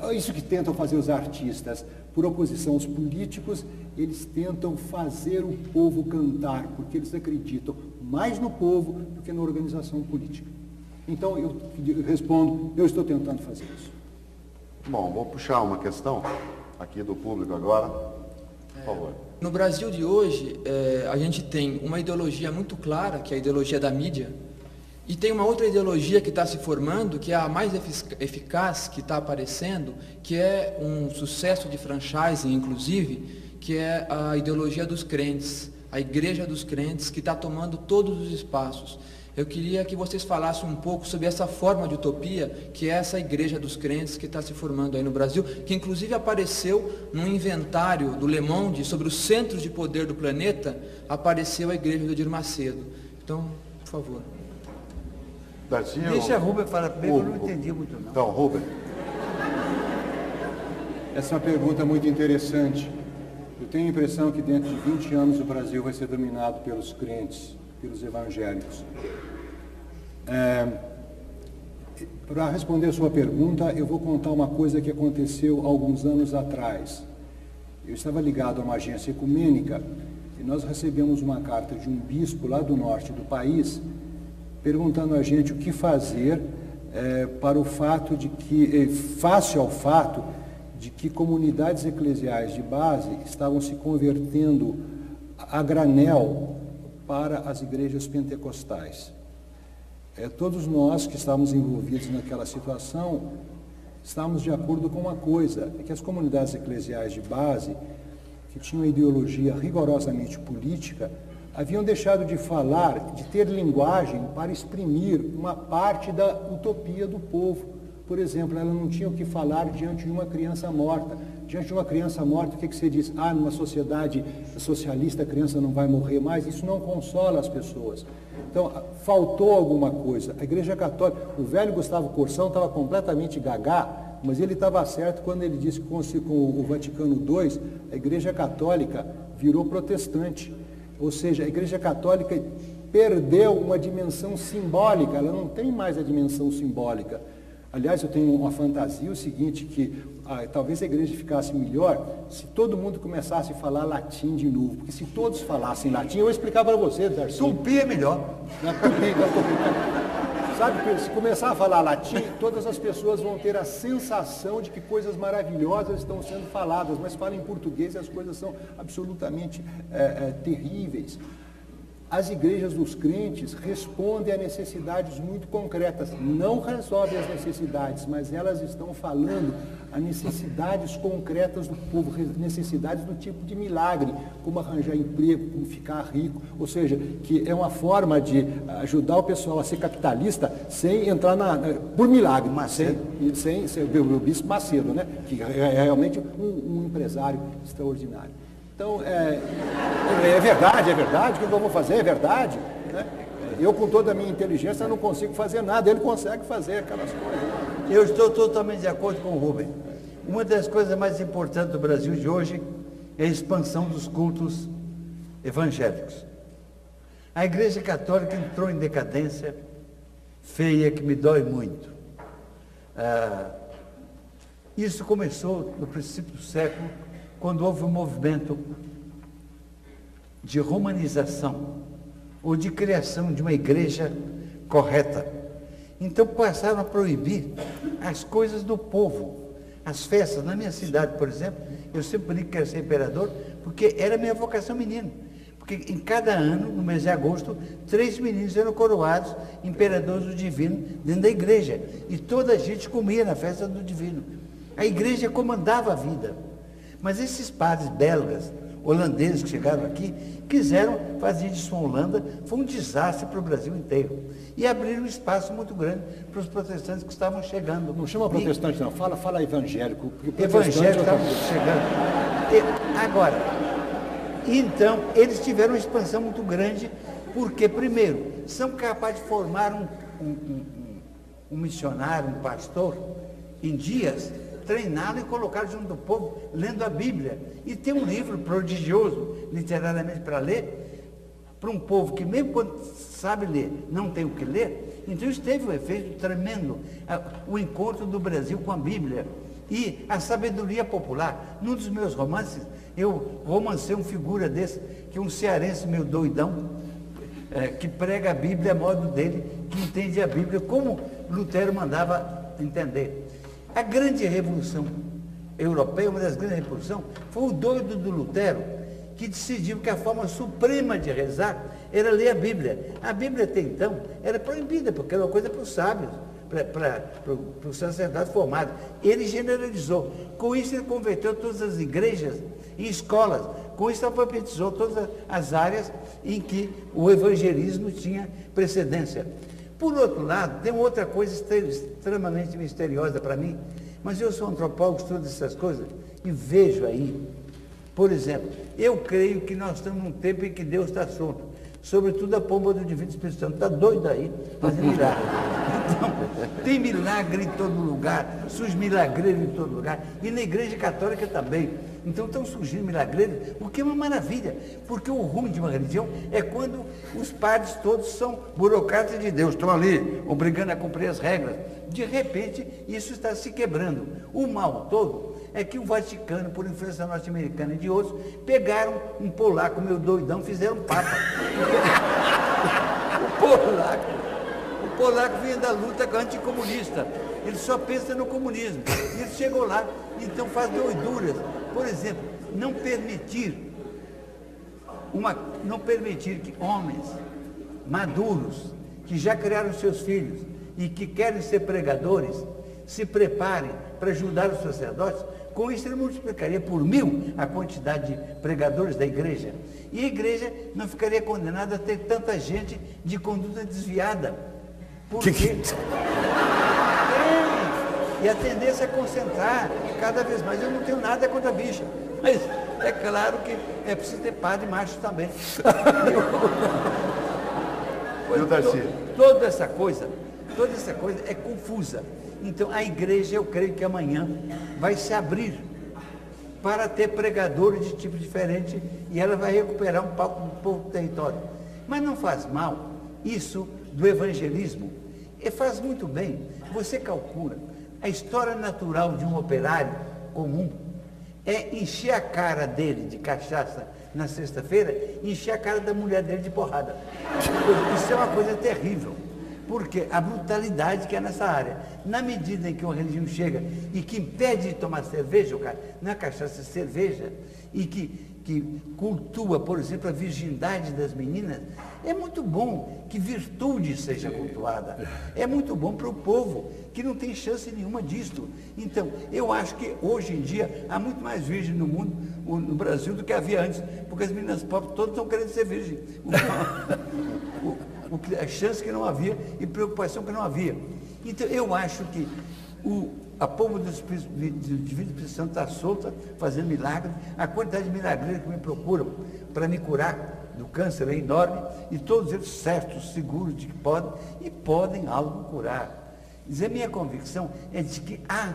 é isso que tentam fazer os artistas. Por oposição aos políticos, eles tentam fazer o povo cantar, porque eles acreditam mais no povo do que na organização política. Então, eu respondo, eu estou tentando fazer isso. Bom, vou puxar uma questão aqui do público agora, por favor. No Brasil de hoje, a gente tem uma ideologia muito clara, que é a ideologia da mídia, e tem uma outra ideologia que está se formando, que é a mais eficaz que está aparecendo, que é um sucesso de franchising, inclusive, que é a ideologia dos crentes, a igreja dos crentes, que está tomando todos os espaços. Eu queria que vocês falassem um pouco sobre essa forma de utopia, que é essa igreja dos crentes que está se formando aí no Brasil, que inclusive apareceu num inventário do Le Monde sobre os centros de poder do planeta, apareceu a igreja do Edir Macedo. Então, por favor. Darcy, Deixa a Rubem falar primeiro, eu não entendi muito não. Então, Rubem. Essa é uma pergunta muito interessante. Eu tenho a impressão que dentro de 20 anos o Brasil vai ser dominado pelos crentes, pelos evangélicos. Para responder a sua pergunta, eu vou contar uma coisa que aconteceu alguns anos atrás. Eu estava ligado a uma agência ecumênica e nós recebemos uma carta de um bispo lá do norte do país, perguntando a gente o que fazer para o fato de que, face ao fato de que comunidades eclesiais de base estavam se convertendo a granel para as igrejas pentecostais. Todos nós que estávamos envolvidos naquela situação estávamos de acordo com uma coisa, é que as comunidades eclesiais de base, que tinham uma ideologia rigorosamente política, haviam deixado de falar, de ter linguagem para exprimir uma parte da utopia do povo. Por exemplo, ela não tinha o que falar diante de uma criança morta. Diante de uma criança morta, o que você diz? Numa sociedade socialista a criança não vai morrer mais. Isso não consola as pessoas. Então, faltou alguma coisa. A Igreja Católica, o velho Gustavo Corsão estava completamente gagá, mas ele estava certo quando ele disse que com o Vaticano II, a Igreja Católica virou protestante. Ou seja, a Igreja Católica perdeu uma dimensão simbólica, ela não tem mais a dimensão simbólica. Aliás, eu tenho uma fantasia, o seguinte, que talvez a igreja ficasse melhor se todo mundo começasse a falar latim de novo. Porque se todos falassem latim, eu vou explicar para você, Darcy. Tupi é melhor. Sabe, se começar a falar latim, todas as pessoas vão ter a sensação de que coisas maravilhosas estão sendo faladas, mas falam em português e as coisas são absolutamente terríveis. As igrejas dos crentes respondem a necessidades muito concretas, não resolvem as necessidades, mas elas estão falando a necessidades concretas do povo, necessidades do tipo de milagre, como arranjar emprego, como ficar rico, ou seja, que é uma forma de ajudar o pessoal a ser capitalista sem entrar por milagre, sem ser o bispo Macedo, né? Que é realmente um empresário extraordinário. Então, é verdade, o que eu vou fazer é verdade. Né? Eu, com toda a minha inteligência, não consigo fazer nada, ele consegue fazer aquelas coisas. Eu estou totalmente de acordo com o Rubem. Uma das coisas mais importantes do Brasil de hoje é a expansão dos cultos evangélicos. A Igreja Católica entrou em decadência feia, que me dói muito. Isso começou no princípio do século, quando houve um movimento de romanização ou de criação de uma igreja correta. Então passaram a proibir as coisas do povo, as festas. Na minha cidade, por exemplo, eu sempre brinco que quero ser imperador, porque era minha vocação menina. Porque em cada ano, no mês de agosto, 3 meninos eram coroados imperadores do divino dentro da igreja. E toda a gente comia na festa do divino. A igreja comandava a vida. Mas esses padres belgas, holandeses que chegaram aqui, quiseram fazer disso uma Holanda, foi um desastre para o Brasil inteiro. E abriram um espaço muito grande para os protestantes que estavam chegando. Não chama protestante não, fala evangélico. Evangélico estava chegando. Agora, então, eles tiveram uma expansão muito grande, porque, primeiro, são capazes de formar um missionário, um pastor, em dias, treinado e colocado junto do povo, lendo a Bíblia. E tem um livro prodigioso, literariamente, para ler, para um povo que, mesmo quando sabe ler, não tem o que ler. Então, isso teve um efeito tremendo, o encontro do Brasil com a Bíblia e a sabedoria popular. Num dos meus romances, eu romancei uma figura desse, que é um cearense meio doidão, que prega a Bíblia a modo dele, que entende a Bíblia como Lutero mandava entender. A grande revolução europeia, uma das grandes revoluções, foi o doido do Lutero, que decidiu que a forma suprema de rezar era ler a Bíblia. A Bíblia até então era proibida, porque era uma coisa para os sábios, para o sacerdote formado. Ele generalizou. Com isso, ele converteu todas as igrejas em escolas. Com isso, alfabetizou todas as áreas em que o evangelismo tinha precedência. Por outro lado, tem outra coisa extremamente misteriosa para mim, mas eu sou antropólogo, estudo essas coisas e vejo aí, por exemplo, eu creio que nós estamos num tempo em que Deus está solto, sobretudo a pomba do Divino Espírito Santo, está doido aí, fazendo milagre. Então, tem milagre em todo lugar, surge milagreiro em todo lugar, e na Igreja Católica também. Então estão surgindo milagreiros, o que é uma maravilha, porque o ruim de uma religião é quando os padres todos são burocratas de Deus, estão ali obrigando a cumprir as regras. De repente, isso está se quebrando. O mal todo é que o Vaticano, por influência norte-americana e de outros, pegaram um polaco meio doidão, fizeram papa. O polaco vinha da luta anticomunista. Ele só pensa no comunismo. E ele chegou lá, então faz doiduras. Por exemplo, não permitir que homens maduros, que já criaram seus filhos e que querem ser pregadores, se preparem para ajudar os sacerdotes. Com isso, ele multiplicaria por 1000 a quantidade de pregadores da igreja. E a igreja não ficaria condenada a ter tanta gente de conduta desviada. Porque... E a tendência é concentrar cada vez mais. Eu não tenho nada contra a bicha, mas é claro que é preciso ter padre macho também. Toda essa coisa é confusa. Então a igreja, eu creio que amanhã vai se abrir para ter pregadores de tipo diferente e ela vai recuperar um pouco do território. Mas não faz mal isso do evangelismo. E faz muito bem. Você calcula. A história natural de um operário comum é encher a cara dele de cachaça na sexta-feira e encher a cara da mulher dele de porrada. Isso é uma coisa terrível, porque a brutalidade que é nessa área. Na medida em que uma religião chega e que impede de tomar cerveja, cara, não é cachaça, é cerveja, e que cultua, por exemplo, a virgindade das meninas, é muito bom que virtude seja cultuada. É muito bom para o povo, que não tem chance nenhuma disto. Então, eu acho que hoje em dia há muito mais virgem no mundo, no Brasil, do que havia antes, porque as meninas pobres todas estão querendo ser virgem. A chance que não havia e preocupação que não havia. Então, eu acho que a pomba do Divino Espírito Santo está solta, fazendo milagre. A quantidade de milagreiros que me procuram para me curar do câncer é enorme, e todos eles certos, seguros de que podem algo curar. A minha convicção é de que há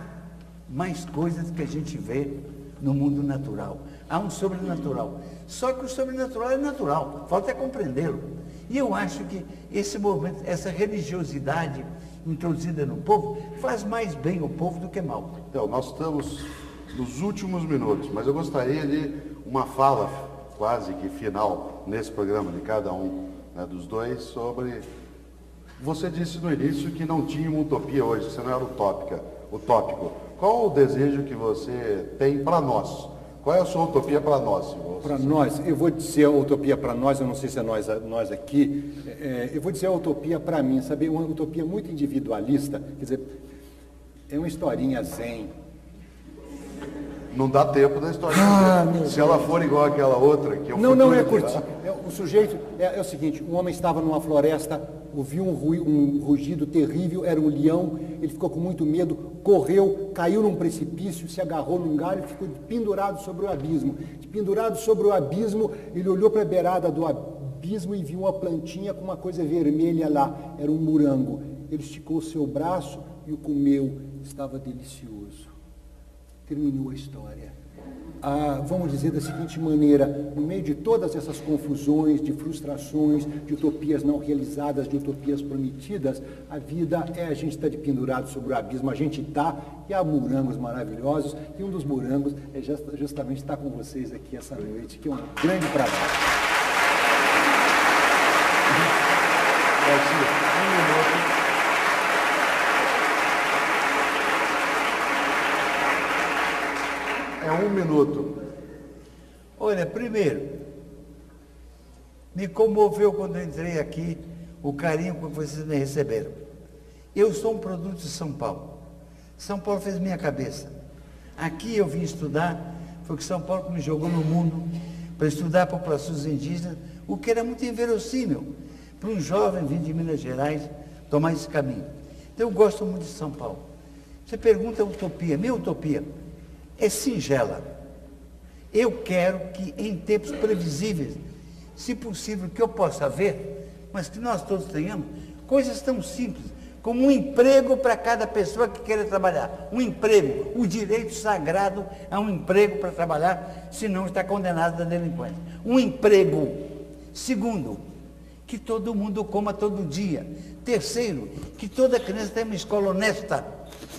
mais coisas que a gente vê no mundo natural. Há um sobrenatural. Só que o sobrenatural é natural, falta é compreendê-lo. E eu acho que esse movimento, essa religiosidade introduzida no povo, faz mais bem ao povo do que mal. Então, nós estamos nos últimos minutos, mas eu gostaria de uma fala quase que final nesse programa de cada um, né, dos dois, sobre... Você disse no início que não tinha uma utopia hoje, que você não era utópico. Qual o desejo que você tem para nós? Qual é a sua utopia para nós? Para nós, eu vou dizer a utopia para nós, eu não sei se é nós aqui, eu vou dizer a utopia para mim, sabe? Uma utopia muito individualista, quer dizer, é uma historinha zen. Não dá tempo da história. Se ela for igual àquela outra, que eu não é curtinho. O sujeito é o seguinte: um homem estava numa floresta, ouviu um rugido terrível, era um leão, ele ficou com muito medo, correu, caiu num precipício, se agarrou num galho e ficou pendurado sobre o abismo. Pendurado sobre o abismo, ele olhou para a beirada do abismo e viu uma plantinha com uma coisa vermelha lá, era um morango. Ele esticou o seu braço e o comeu, estava delicioso. Terminou a história. Vamos dizer da seguinte maneira: no meio de todas essas confusões, de frustrações, de utopias não realizadas, de utopias prometidas, a vida é a gente estar pendurado sobre o abismo, a gente está, e há morangos maravilhosos, e um dos morangos é justamente estar com vocês aqui essa noite, que é um grande prazer. É 1 minuto. Olha, primeiro, me comoveu quando eu entrei aqui o carinho com que vocês me receberam. Eu sou um produto de São Paulo. São Paulo fez minha cabeça. Aqui eu vim estudar, foi que São Paulo me jogou no mundo para estudar populações indígenas, o que era muito inverossímil para um jovem vindo de Minas Gerais tomar esse caminho. Então eu gosto muito de São Paulo. Você pergunta a utopia. Minha utopia é singela. Eu quero que em tempos previsíveis, se possível que eu possa ver, mas que nós todos tenhamos coisas tão simples, como um emprego para cada pessoa que queira trabalhar. Um emprego, o direito sagrado a um emprego para trabalhar, senão está condenado à delinquência. Um emprego. Segundo, que todo mundo coma todo dia. Terceiro, que toda criança tenha uma escola honesta,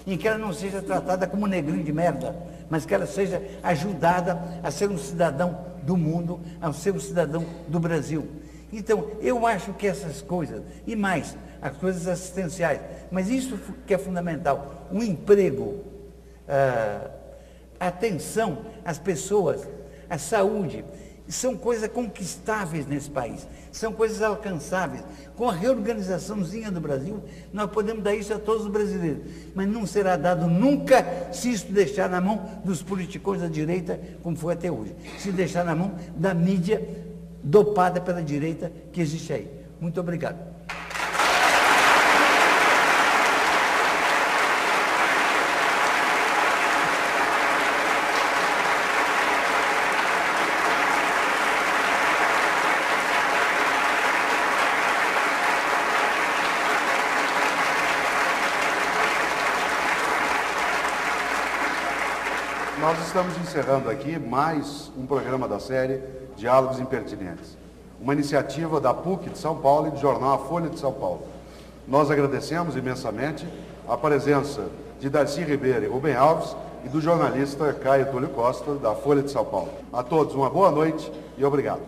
em que ela não seja tratada como negrinho de merda, mas que ela seja ajudada a ser um cidadão do mundo, a ser um cidadão do Brasil. Então, eu acho que essas coisas, e mais, as coisas assistenciais, mas isso que é fundamental, o emprego, a atenção às pessoas, a saúde, são coisas conquistáveis nesse país, são coisas alcançáveis. Com a reorganizaçãozinha do Brasil, nós podemos dar isso a todos os brasileiros, mas não será dado nunca se isso deixar na mão dos politicões da direita, como foi até hoje, se deixar na mão da mídia dopada pela direita que existe aí. Muito obrigado. Nós estamos encerrando aqui mais um programa da série Diálogos Impertinentes, uma iniciativa da PUC de São Paulo e do jornal A Folha de São Paulo. Nós agradecemos imensamente a presença de Darcy Ribeiro e Rubem Alves e do jornalista Caio Túlio Costa, da Folha de São Paulo. A todos uma boa noite e obrigado.